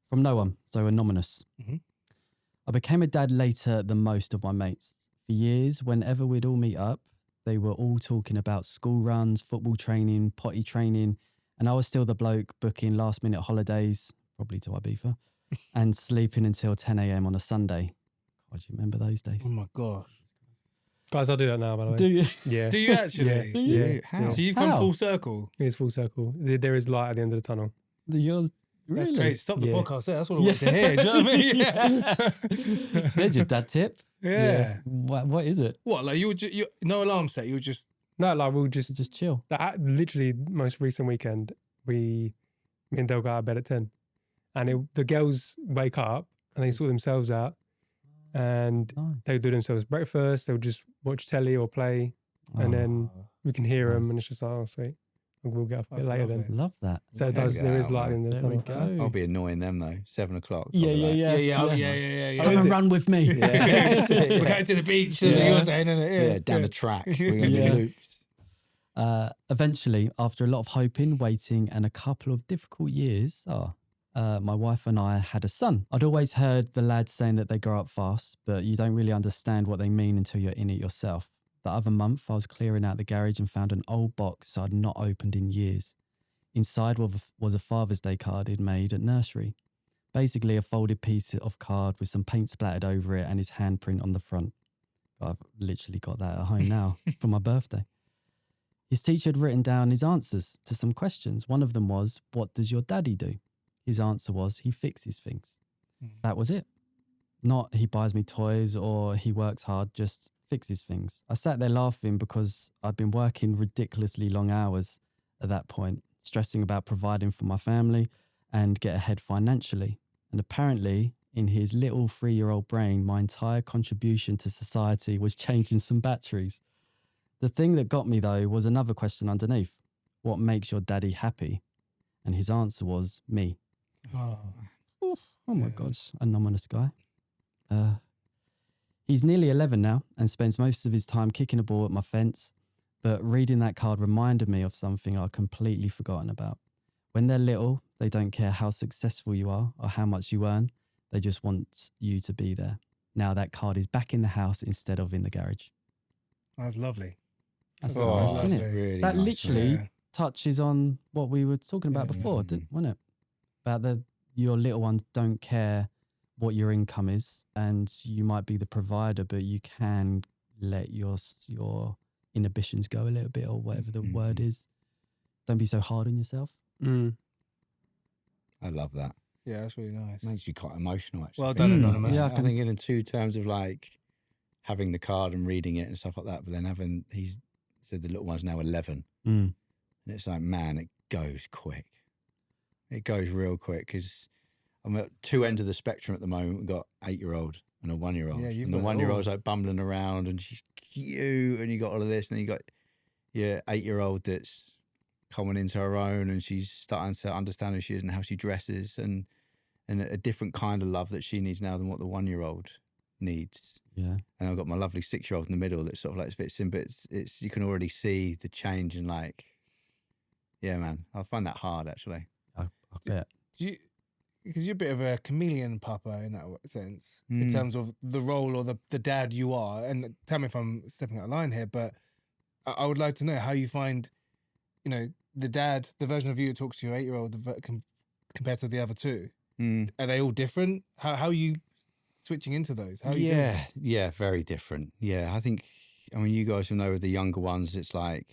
from no one, so anonymous. Mhm. I became a dad later than most of my mates. For years, whenever we'd all meet up, they were all talking about school runs, football training, potty training, and I was still the bloke booking last minute holidays, probably to Ibiza, and sleeping until 10 a.m. on a Sunday. God, do you remember those days? Oh my gosh. Guys, I'll do that now, by the way. Do you? Yeah. Do you actually? Do you? Yeah. How? So you've come How? full circle. It's full circle. There is light at the end of the tunnel. You're, That's really? great. Stop the Yeah. podcast there. That's what I want to hear. Do you know what I mean? Yeah. There's your dad tip. Yeah. What is it? What? Like you no alarm set. You were just. No, like we'll just Just chill. literally most recent weekend, me and Del got out of bed at 10, and the girls wake up and they sort themselves out, and Nice. they'll do themselves breakfast. They'll just watch telly or play, and then we can hear them, nice. and it's just like, oh sweet, we'll get off a bit That's later lovely. then. Love that. So it Yeah, does. get There is out, light at the man. end of the There we tunnel. go. I'll be annoying them though. 7 o'clock. Yeah, I'll be like, Yeah. Yeah. Come is and it? run with me. Yeah. We're going to the beach. That's what you were saying, isn't it? Yeah, down the track. We're going to Yeah. do loops. Eventually, after a lot of hoping, waiting, and a couple of difficult years, my wife and I had a son. I'd always heard the lads saying that they grow up fast, but you don't really understand what they mean until you're in it yourself. The other month, I was clearing out the garage and found an old box I'd not opened in years. Inside was a Father's Day card he'd made at nursery. Basically, a folded piece of card with some paint splattered over it and his handprint on the front. I've literally got that at home now for my birthday. His teacher had written down his answers to some questions. One of them was, "What does your daddy do?" His answer was, "He fixes things." That was it. Not he buys me toys or he works hard, just fixes things. I sat there laughing because I'd been working ridiculously long hours at that point, stressing about providing for my family and get ahead financially. And apparently, in his little 3-year-old brain, my entire contribution to society was changing some batteries. The thing that got me, though, was another question underneath. What makes your daddy happy? And his answer was me. Oh. Oh my Yeah. God, anonymous guy. He's nearly 11 now and spends most of his time kicking a ball at my fence. But reading that card reminded me of something I'd completely forgotten about. When they're little, they don't care how successful you are or how much you earn. They just want you to be there. Now that card is back in the house instead of in the garage. That's lovely. That's Oh, nice, lovely. isn't it? Really That nice, literally Yeah. touches on what we were talking about Yeah. before, wasn't it? About your little ones don't care what your income is, and you might be the provider, but you can let your inhibitions go a little bit, or whatever the word is. Don't be so hard on yourself. Mm. I love that. Yeah, that's really nice. Makes me quite emotional, actually. Well done, Anonymous. Yeah, I think in two terms of like having the card and reading it and stuff like that, but then he's said the little one's now 11. Mm. And it's like, man, it goes quick. It goes real quick because I'm at two ends of the spectrum at the moment. We've got 8-year-old and a 1-year-old. Yeah, you've and the got it 1-year-old's all. like bumbling around and she's cute and you got all of this. And then you got your 8-year-old that's coming into her own and she's starting to understand who she is and how she dresses and a different kind of love that she needs now than what the 1-year-old needs. Yeah. And I've got my lovely 6-year-old in the middle that sort of like fits in, but it's you can already see the change and like, yeah, man, I find that hard actually. I bet. Because you're a bit of a chameleon papa in that sense, in terms of the role or the dad you are. And tell me if I'm stepping out of line here, but I would like to know how you find, the dad, the version of you that talks to your 8-year-old compared to the other two. Are they all different? How are you switching into those? How are you doing that? Yeah, very different. Yeah, I mean, you guys will know with the younger ones, it's like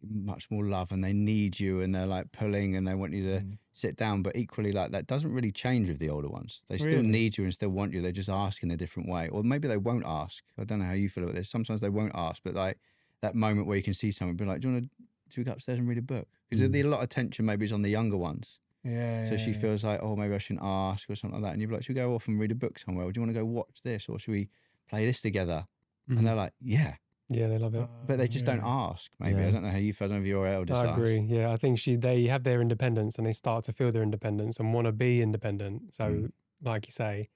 much more love and they need you and they're like pulling and they want you to sit down. But equally, like that doesn't really change with the older ones. They still Really? need you and still want you. They just ask in a different way. Or maybe they won't ask. I don't know how you feel about this. Sometimes they won't ask, but like that moment where you can see someone be like, should we go upstairs and read a book? Because a lot of tension maybe is on the younger ones. Yeah. So she feels like, oh, maybe I shouldn't ask or something like that. And you're like, should we go off and read a book somewhere? Or do you want to go watch this? Or should we play this together? And they're like, yeah. Yeah, they love it. But they just don't ask, maybe. Yeah. I don't know how you feel. I don't know if your eldest I asks. agree. Yeah, I think they have their independence and they start to feel their independence and want to be independent. So, like you say,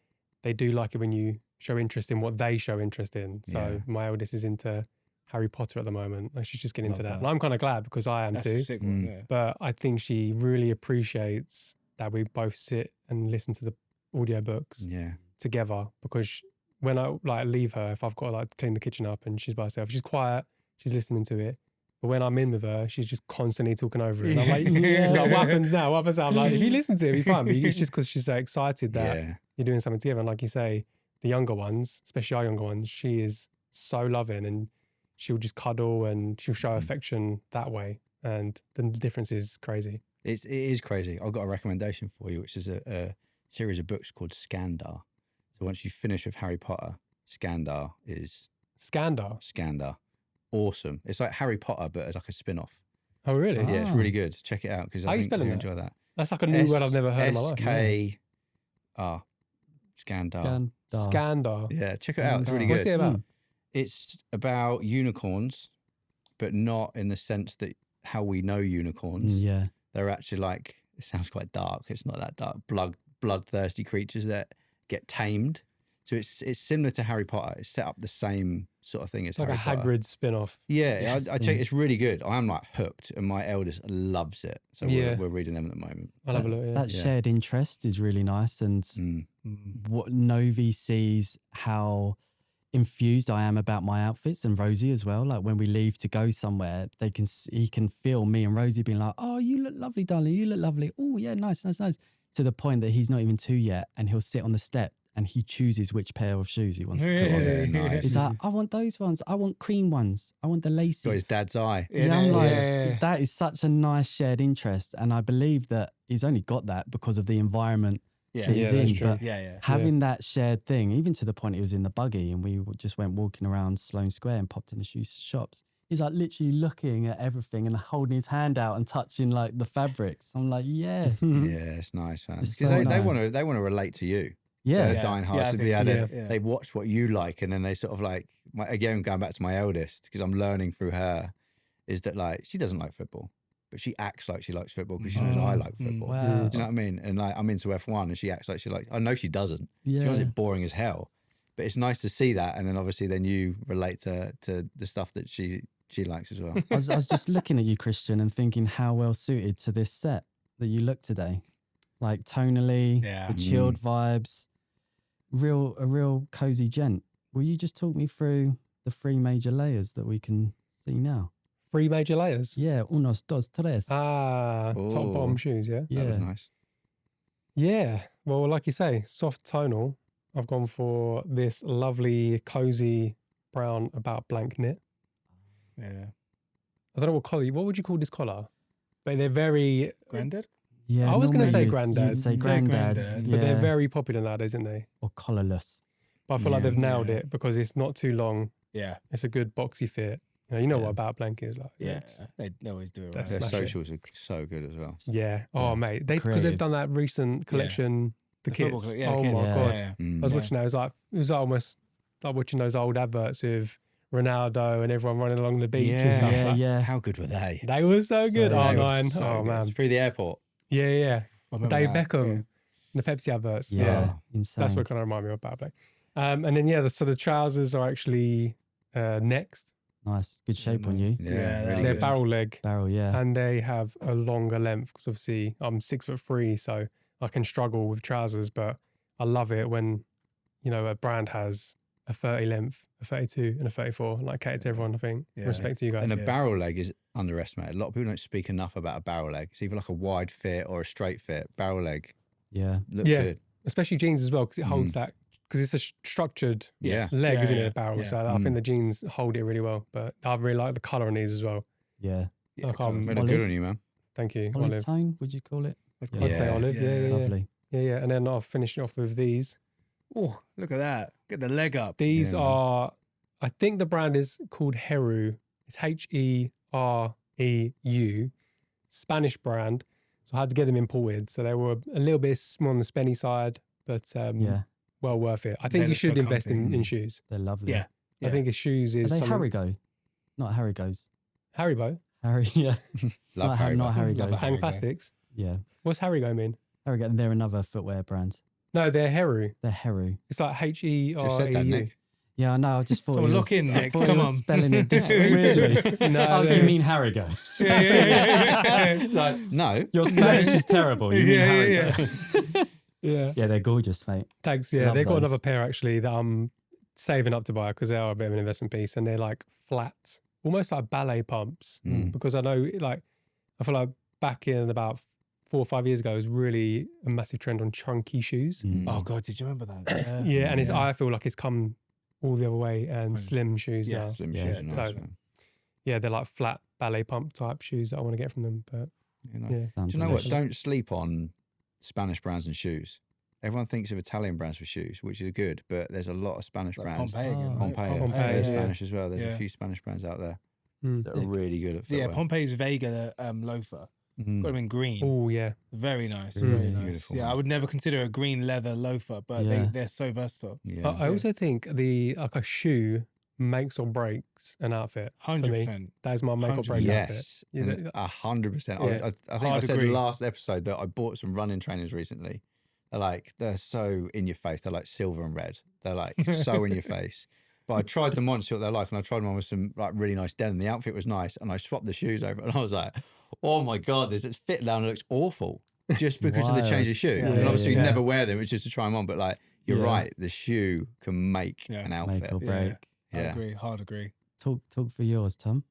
they do like it when you show interest in what they show interest in. So Yeah. my eldest is into Harry Potter at the moment. Like she's just getting Love into that. that. And I'm kind of glad because I am That's too. a sick one. Mm. Yeah. But I think she really appreciates that we both sit and listen to the audiobooks Yeah. together, because when I like leave her, if I've got to like clean the kitchen up and she's by herself, she's quiet, she's listening to it. But when I'm in with her, she's just constantly talking over it. And I'm like, she's like, what happens now? What happens now? I'm like, if you listen to it, it'll be fine. But it's just because she's so excited that Yeah. you're doing something together. And like you say, the younger ones, especially our younger ones, she is so loving and she'll just cuddle and she'll show affection that way. And the difference is crazy. It is crazy. I've got a recommendation for you, which is a series of books called Skandar. So once you finish with Harry Potter, Skandar is Skandar. awesome. It's like Harry Potter, but it's like a spin-off. Oh, really? Ah. Yeah, it's really good. Check it out because How I you think spelling you'll that? enjoy that. That's like a new word I've never heard in my life. S-K-R. Skandar. Skandar. Yeah, check it out. It's really What's good. it about? It's about unicorns, but not in the sense that how we know unicorns. Yeah. They're actually like, it sounds quite dark. It's not that dark. Bloodthirsty creatures that get tamed. So it's similar to Harry Potter. It's set up the same sort of thing as It's like Harry a Potter. Hagrid spin-off. Yeah, I check. It's really good. I'm like hooked, and my eldest loves it. So Yeah. we're reading them at the moment. I'll have a look. Yeah. That Yeah. shared interest is really nice. And Mm. what Novi sees how infused I am about my outfits, and Rosie as well. Like when we leave to go somewhere, he can feel me and Rosie being like, "Oh, you look lovely, darling. You look lovely. Oh, yeah, nice." To the point that he's not even 2 yet, and he'll sit on the step and he chooses which pair of shoes he wants to put on. Yeah, nice. He's like, "I want those ones. I want cream ones. I want the lacy." Got his dad's eye. Yeah, I'm like, yeah. that is such a nice shared interest. And I believe that he's only got that because of the environment Yeah, that he's that's in. true. But yeah. having that shared thing, even to the point he was in the buggy and we just went walking around Sloane Square and popped in the shoe shops. He's like literally looking at everything and holding his hand out and touching like the fabrics. I'm like, yes. Yeah, it's nice, man. It's Because so they nice. want to relate to you. Yeah. They're dying hard I to think- be able to. yeah. They watch what you like, and then they sort of like. Again, going back to my eldest, because I'm learning through her, is that like she doesn't like football, but she acts like she likes football because she knows I like football. Wow. Do you know what I mean? And like I'm into F1, and she acts like she likes. I know she doesn't. She Yeah. finds it boring as hell. But it's nice to see that, and then obviously then you relate to the stuff that she likes as well. I was just looking at you, Christian, and thinking how well suited to this set that you look today. Like tonally, Yeah. the chilled vibes, a real cozy gent. Will you just talk me through the 3 major layers that we can see now? 3 major layers. Yeah, unos, dos, tres. Top bottom Oh. shoes. Yeah. That yeah. was nice. Yeah. Well, like you say, soft tonal. I've gone for this lovely, cozy brown about blank knit. Yeah. I don't know what collar. What would you call this collar? But they're very, Granddad? Yeah, I was gonna normally say you'd granddad. say Say granddad, granddad. but they're yeah, very popular nowadays, aren't they? or collarless. But I feel like Yeah. they've nailed Yeah. it because it's not too long. Yeah. It's a good boxy fit. You know Yeah. what about blank is like. Yeah. it's- They always do it That's right. Their smash it. socials are so good as well. Yeah. Oh, Yeah. mate. Because they've done Creatives. that recent collection, the football kids. club, yeah, Oh kids. my Yeah. god. Yeah. Mm. I was Yeah. watching that. It was almost like watching those old adverts with Ronaldo and everyone running along the beach and stuff. Yeah, like. yeah. How good were they? They were so good. So Oh, good. nine. So Oh good. man. Through the airport. Yeah, yeah. I remember Dave that, Beckham, yeah. and the Pepsi adverts. Yeah, insane. That's what kind of remind me of Bad Black. And then so the trousers are actually next. Nice, good shape on you. nice. Yeah, Yeah, really They're good. barrel leg, Barrel, yeah. and they have a longer length because obviously I'm 6'3", so I can struggle with trousers. But I love it when a brand has a 30 length, a 32, and a 34. Like cater to everyone. I think Yeah. respect to you guys. And a Yeah. barrel leg is underestimated. A lot of people don't speak enough about a barrel leg. It's either like a wide fit or a straight fit. Barrel leg Yeah. look Yeah. good. Especially jeans as well because it holds that because it's a structured Yeah. leg, Yeah, isn't yeah, it? A barrel. yeah. So I think the jeans hold it really well. But I really like the color on these as well. Yeah. Yeah, I the can't colours. They remember. look good Olive. on you, man. Thank you, Olive Olive. tone, would you call it? Of I'd course. say Yeah. Olive. Yeah. Lovely. Yeah. And then I'll finish it off with these. Oh, look at that. Get the leg up. These Yeah. are, I think the brand is called Heru. It's Hereu, Spanish brand. So I had to get them imported. So they were a little bit more on the spenny side, but Yeah, well worth it. I They think you look so should invest comfy. in shoes. they're lovely. Yeah. I think his shoes Are is they something. Haribo? Not Harigos. Haribo? Harry, yeah. Love not, Harry. not Love Harigos. Harry. Hang Plastics? Yeah. What's Haribo mean? Haribo, they're another footwear brand. No, they're Heru. They're Heru. It's like Just said that, H-E-R-E-U. Nick. Yeah, I know. I just thought Come on, he was, lock in, I Nick. thought he Come was on. spelling it differently. Really? No, Oh, no. you mean Harrigo? Yeah. It's like, no. Your Spanish is terrible. You mean Yeah, Harrigo? Yeah. Yeah, they're gorgeous, mate. Thanks. Yeah, Love they've got those. another pair actually that I'm saving up to buy because they are a bit of an investment piece, and they're like flat, almost like ballet pumps. Because I know, like, I feel like back in about 4 or 5 years ago, it was really a massive trend on chunky shoes. Oh God, did you remember that? Yeah, and I feel like it's come all the other way and slim shoes now. Slim Yeah. shoes are nice, So- man. Yeah, they're like flat ballet pump type shoes that I want to get from them. But You know. yeah, Sounds Do you know what? delicious. Don't sleep on Spanish brands and shoes. Everyone thinks of Italian brands for shoes, which are good, but there's a lot of Spanish Like brands. Pompeii again, right? Pompeii, Pompeii, they're yeah. Spanish as well. There's Yeah. a few Spanish brands out there Mm. that are really good at Yeah, footwear. Pompeii's Vega loafer. Mhm. Got them in green. oh yeah, Very nice. Really Very nice. beautiful, Yeah, man. I would never consider a green leather loafer, but Yeah. they're so versatile. Yeah. I also think like a shoe makes or breaks an outfit. For me. 100%. That is my make or break outfit. Yes, Yeah, and 100%. I Yeah. think I Hard said agree. last episode that I bought some running trainers recently. They're so in your face. They're like silver and red. They're like so in your face. But I tried them on to see what they're like, and I tried them on with some like really nice denim. The outfit was nice, and I swapped the shoes over, and I was like, "Oh my god, this fit down looks awful." Just because of the change of Wild. shoe, Yeah, and obviously you yeah. never wear them. It's just to try them on. But like you're Yeah. right, the shoe can make Yeah. an outfit. Make or Yeah. break. I Yeah. agree. Hard agree. Talk for yours, Tom.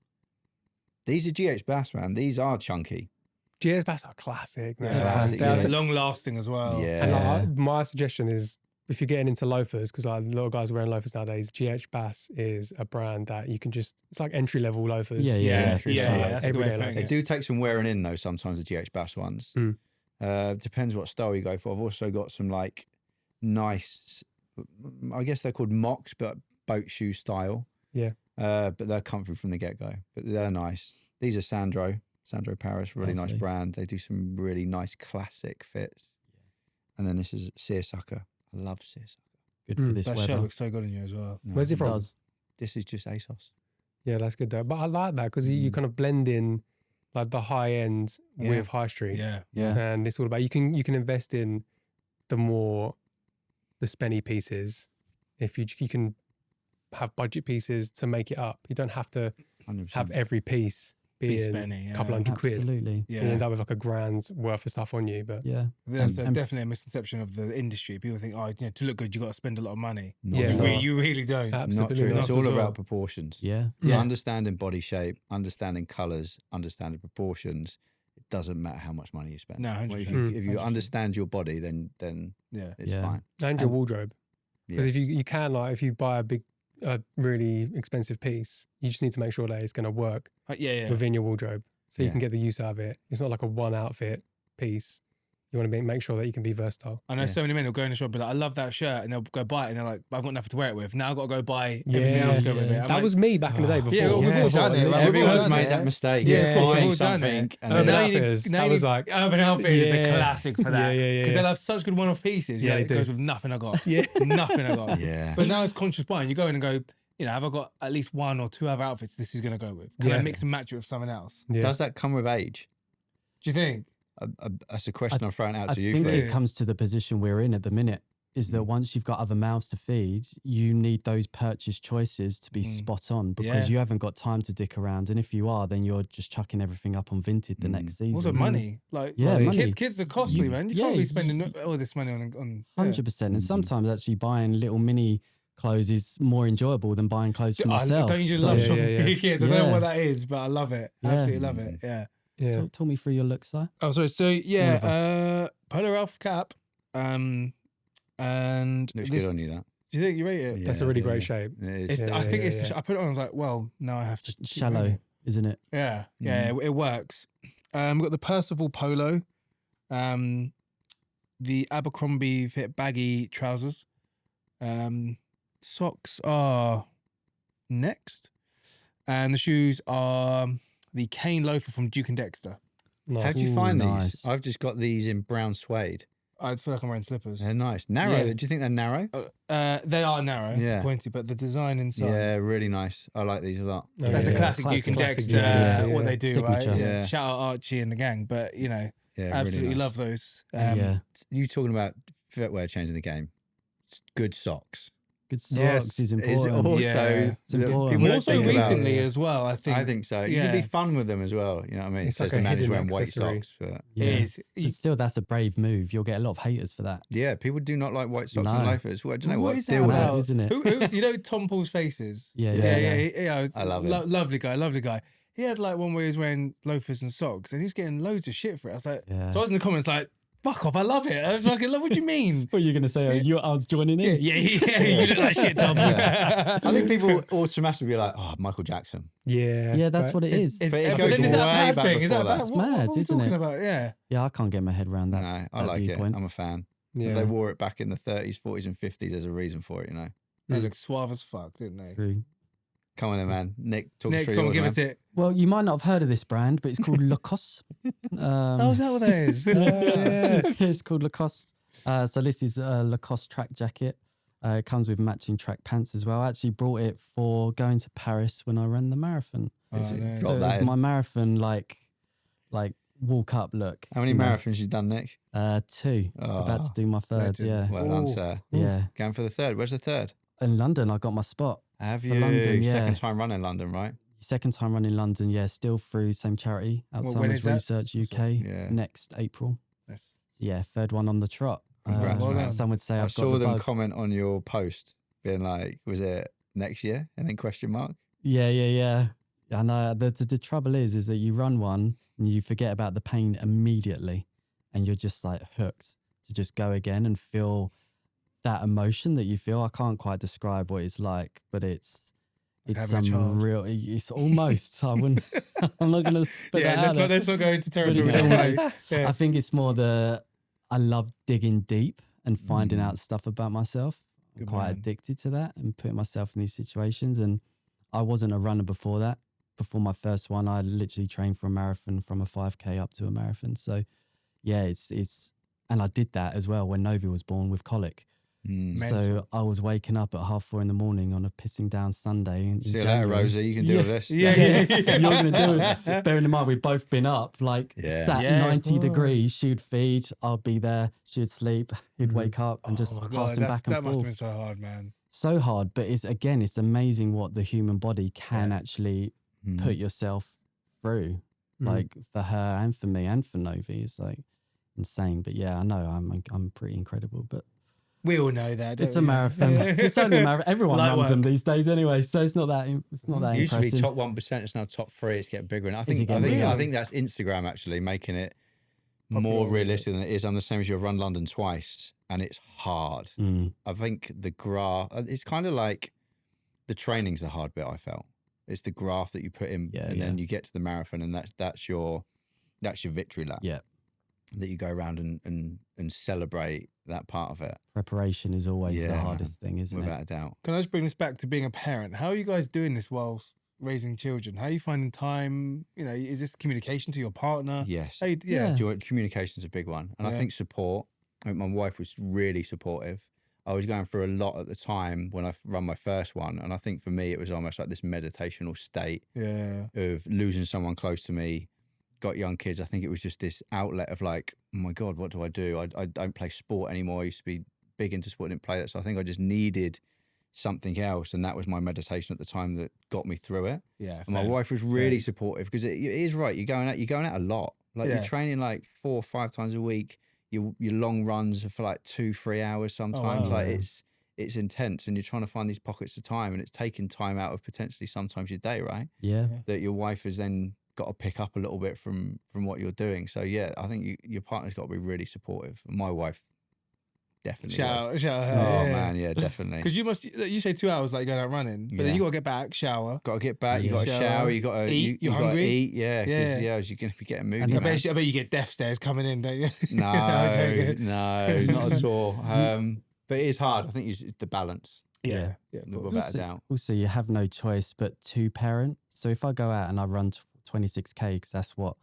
These are GH Bass, man. These are chunky. GS Bass are classic. Man. Yeah, classic, They're yeah. so- long lasting as well. Yeah. And like, my suggestion is if you're getting into loafers, because like a lot of guys are wearing loafers nowadays, GH Bass is a brand that you can just, it's like entry level loafers. Yeah, Yeah, for yeah, sure. yeah, that's a good way Everyday of loafers. putting They it. do take some wearing in though. Sometimes the GH Bass ones. Mm. Depends what style you go for. I've also got some like nice, I guess they're called mocks, but boat shoe style. Yeah. But they're comfy from the get go. But they're nice. These are Sandro Paris, really nice Lovely. brand. They do some really nice classic fits. And then this is Seersucker. I love Seersucker. Good for this That weather. shirt looks so good on you as well. No, Where's it It from? does. This is just ASOS. Yeah, that's good though. But I like that because you kind of blend in like the high end Yeah. with high street. Yeah. Yeah. And it's all about, you can invest in the spenny pieces. If you can have budget pieces to make it up. You don't have to 100%. have every piece Be being spenny, a couple yeah. hundred quid. Absolutely. Yeah. You end up with like a grand's worth of stuff on you. But Yeah. That's And- definitely a misconception of the industry. People think, oh, to look good, you got to spend a lot of money. Not Yeah. at all. You really don't. Not absolutely true. not. It's Not all at all. about proportions. Yeah. Yeah. Understanding body shape, understanding colours, understanding proportions. It doesn't matter how much money you spend. No, Well, 100%. if you 100%. understand your body, then Yeah. it's Yeah. fine. And your And- wardrobe. Because if Yes. you can, like, if you buy a really expensive piece, you just need to make sure that it's going to work Yeah. within your wardrobe, so you Yeah. can get the use out of it. It's not like a one outfit piece. You want to make sure that you can be versatile. I know Yeah. so many men will go in the shop and be like, I love that shirt. And they'll go buy it and they're like, but I've got nothing to wear it with. Now I've got to go buy everything else to go with it. I'm that like, was me back in the day before. Yeah, we've all done it. We've all Everyone's done made it. that mistake. Yeah, Buying we've all done something it. and Urban then now you need- Outfitters. now I you was need- like, Urban Outfitters is a yeah. classic for that. Yeah. Because they'll have such good one-off pieces. Yeah, Yeah, they it do. goes with nothing I got. Yeah. Nothing I got. yeah. But now it's conscious buying. You go in and go, have I got at least one or two other outfits this is going to go with? Can I Yeah. mix and match it with someone else? Yeah. Does that come with age? Do you think? That's a question I'm throwing out I to you. think Fred. it comes to the position we're in at the minute is that once you've got other mouths to feed, you need those purchase choices to be spot on because Yeah. you haven't got time to dick around. And if you are, then you're just chucking everything up on Vinted the next season. Also money. Like, Yeah, like, money. kids are costly, man. You can't yeah, be spending all this money on 100%. And sometimes actually buying little mini clothes is more enjoyable than buying clothes for myself. Don't you just So- love Yeah, shopping yeah, for your kids? I don't know Yeah. what that is, but I love it. Yeah. Absolutely love it. Yeah. Yeah. Talk me through your looks, Si. Oh, sorry. So All of yeah, Polo Ralph cap. And Looks this, good on you, that. do you think you rate it? That's a Yeah, really yeah. great shape. It is. It's, Yeah, I think yeah, it's. yeah. I put it on. I was like, well, now I have to keep Shallow, wearing it. isn't it? Yeah, yeah, it works. We've got the Percival polo, the Abercrombie fit baggy trousers. Socks are next, and the shoes are the Kane loafer from Duke and Dexter. How Nice. do you Ooh, find nice. these? I've just got these in brown suede. I feel like I'm wearing slippers. They're nice. Narrow. Yeah. Do you think they're narrow? They are narrow, Yeah. pointy, but the design inside. Yeah, really nice. I like these a lot. Oh, That's yeah. a classic Duke and Classic Dexter, Duke and Dexter, what yeah. they do, Signature. right? Yeah. Shout out Archie and the gang, but Yeah, absolutely really nice. love those. Yeah. You talking about footwear changing the game. Good socks. Good socks Yes, is Is important. also Yeah. It's important. people More don't so think about. recently Yeah. as well, I think. I think so. You can be Yeah. fun with them as well. You know what I mean? It's So like the a man who's hidden wearing white accessory. socks. But Yeah. It is. But still, that's a brave move. You'll get a lot of haters for that. yeah, people do not like white socks and No. loafers. Well, do you know What what? is that Deal with mad, about? it. isn't it? Who's, you know Tom Paul's Faces? Yeah, Yeah. I love him. Lovely guy. He had like one where he was wearing loafers and socks, and he's getting loads of shit for it. I was like, Yeah. so I was in the comments like, fuck off, I love it. I was like, love what you mean? What are you going to say? You aren't joining in? Yeah, you look like shit, Tom. I think people automatically be like, oh, Michael Jackson. Yeah. Yeah, that's but what it is. But it but goes then is that a way bad back thing? Is that before bad? that. It's What mad, are we isn't talking it? about? Yeah. Yeah, I can't get my head around that. No, I that like viewpoint. it. I'm a fan. If Yeah. they wore it back in the 30s, 40s, and 50s, there's a reason for it, you know. They look suave as fuck, didn't they? True. Come on then, man. Nick, talk us Nick, through come on, yours, give man. us it. Well, you might not have heard of this brand, but it's called Lacoste. Oh, is that what that is? It's called Lacoste. So this is a Lacoste track jacket. It comes with matching track pants as well. I actually brought it for going to Paris when I ran the marathon. Oh, Drop no. So it that was in. my marathon like walk up look. How many you know. marathons you done, Nick? 2. About to Oh, do my third. legend. Yeah, Well done, Ooh. sir. yeah. Going for the third. Where's the third? In London, I got my spot. Have For you? London, yeah. Second time running London, right? Second time running London. Yeah, still through same charity, when Alzheimer's is that? Research UK. Yeah. Next April. Yes. So yeah, third one on the trot. Congrats, Well man. Some would say I I've got saw the them bug. comment on your post being like, was it next year? And then question mark. Yeah. I know. The trouble is that you run one and you forget about the pain immediately, and you're just like hooked to just go again and feel that emotion that you feel. I can't quite describe what it's like, but it's having a some child. real. It's almost. I wouldn't. I'm not gonna put that out there. let's not go into But territory. it's with that. almost, Yeah. I think it's more I love digging deep and finding Mm. out stuff about myself. I'm Good quite man. addicted to that and putting myself in these situations. And I wasn't a runner before that. Before my first one, I literally trained for a marathon from a 5K up to a marathon. So yeah, it's and I did that as well when Novi was born with colic. Mm. Man. So Mental. I was waking up at 4:30 in the morning on a pissing down Sunday. In See you later, January. Rosie. You can deal with this. Yeah. You're going to do it. Bearing in mind, we've both been up, like Yeah. sat Yeah. 90 Oh. degrees. She'd feed, I'd be there. She'd sleep. He'd wake up and just Oh my God, passing back and that must have been forth. so hard, man. So hard, but it's amazing what the human body can Yeah. actually Mm. put yourself through. Like for her and for me and for Novi, it's like insane. But yeah, I know I'm pretty incredible. But We all know that. it's a don't we? marathon. It's only a marathon. Everyone Light runs them work. these days anyway, so it's not that It used to be impressive. top 1%. It's now top 3. It's getting bigger, and I Is think it getting bigger? I think that's Instagram actually making it more Popular, isn't it? realistic than it is. I'm the same as you. I've run London twice, and it's hard. Mm. I think the graph. It's kind of like the training's the hard bit. I felt it's the graph that you put in, Yeah, and yeah. then you get to the marathon, and that's your victory lap. Yeah. That you go around and celebrate that part of it, Preparation is always Yeah, the man. hardest thing, isn't without it? a doubt. Can I just bring this back to being a parent? How are you guys doing this whilst raising children? How are you finding time? You know, is this communication to your partner? Yes. How you, Yeah. Communication's a big one. And I Yeah. think support. I think my wife was really supportive. I was going through a lot at the time when I run my first one. And I think for me, it was almost like this meditational state Yeah. of losing someone close to me, got young kids. I think it was just this outlet of like, oh my God, what do? I don't play sport anymore. I used to be big into sport, didn't play that. So I think I just needed something else. And that was my meditation at the time that got me through it. Yeah. And my fair. wife was really supportive because it is right. You're going out a lot. Like Yeah. you're training like 4 or 5 times a week. Your long runs are for like 2-3 hours sometimes. wow. Like Yeah. it's intense, and you're trying to find these pockets of time, and it's taking time out of potentially sometimes your day, right? Yeah. That your wife has then got to pick up a little bit from what you're doing. So yeah, I think your partner's got to be really supportive. And my wife definitely was. Shout out. Oh man, yeah, definitely. Because you say 2 hours like you're going out running, but then Yeah. you got to get back, shower. Got to get back. You Yeah. got to shower. You got to Eat. You're you got to hungry? eat. Yeah, because Yeah. you're going to be getting moody. And I man. bet you get death stares coming in, don't you? No, I'm joking. no, not at all. But it is hard. I think it's the balance, Yeah. Yeah. of course. without a doubt. Also, you have no choice but to parent. So if I go out and I run 26K, because that's what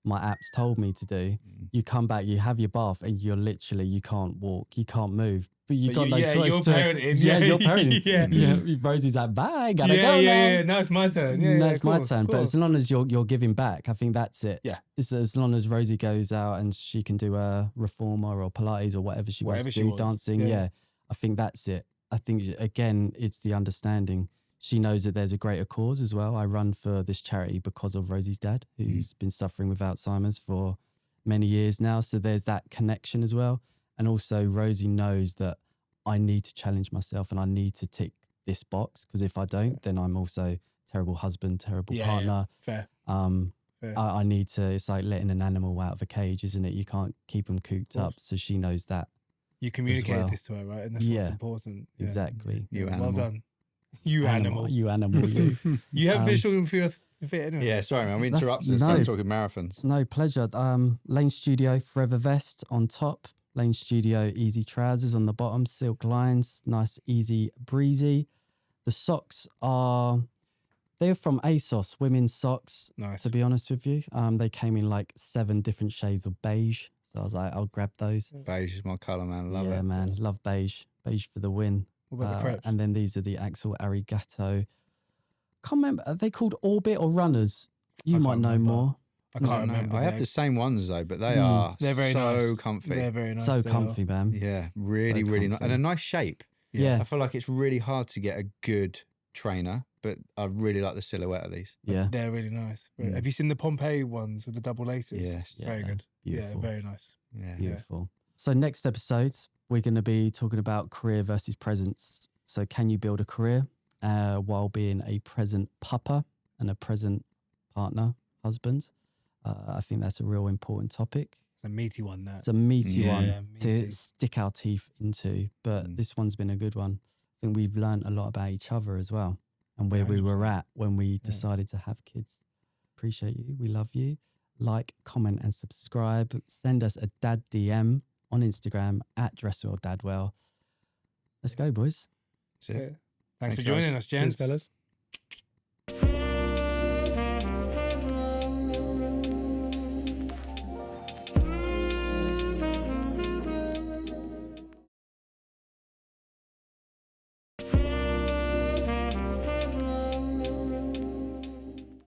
my apps told me to do. You come back, you have your bath, and you're literally, you can't walk, you can't move. But you got no choice you're to. parenting. You're parenting. Yeah. Rosie's like, bye, gotta go now. Yeah. Now it's my turn. Now it's of my course, turn. of But as course. long as you're giving back, I think that's it. Yeah. It's as long as Rosie goes out and she can do a reformer or Pilates or whatever she wants to do, dancing. Yeah. I think that's it. I think, again, it's the understanding. She knows that there's a greater cause as well. I run for this charity because of Rosie's dad, who's been suffering with Alzheimer's for many years now. So there's that connection as well. And also Rosie knows that I need to challenge myself and I need to tick this box, because if I don't, then I'm also terrible husband, terrible partner. Fair. Fair. I need to, it's like letting an animal out of a cage, isn't it? You can't keep them cooped up. So she knows that. You communicated this to her, right? And that's what's important. Yeah. Exactly. Well done. You animal. You animal. You. You have visual and fit anyway. Yeah, sorry, man. We interrupted and started talking marathons. No, pleasure. Lane Studio Forever Vest on top. Lane Studio Easy Trousers on the bottom. Silk lines. Nice, easy, breezy. The socks they're from ASOS, women's socks. Nice. To be honest with you. They came in like 7 different shades of beige. So I was like, I'll grab those. Beige is my colour, man. Love it. Yeah, man. Love beige. Beige for the win. What about the crepes? And then these are the Axel Arigato. Can't remember. Are they called Orbit or Runners? You might know more. I can't remember. I have the same ones though, but they are they're very so nice. comfy. They're very nice. So comfy, man. Yeah, really, really nice. And a nice shape. Yeah. I feel like it's really hard to get a good trainer, but I really like the silhouette of these. Yeah. They're really nice. Have you seen the Pompeii ones with the double laces? Yes. Very good. Beautiful. Yeah, very nice. Yeah. Beautiful. So next episode, we're going to be talking about career versus presence. So can you build a career while being a present papa and a present partner, husband? I think that's a real important topic. It's a meaty one, that. It's a meaty one meaty. to stick our teeth into, but this one's been a good one. I think we've learned a lot about each other as well and where we were at when we decided to have kids. Appreciate you. We love you. Like, comment and subscribe. Send us a dad DM on Instagram at DressWellDadWell. Let's go, boys. Thanks for joining us, gents. Cheers, fellas.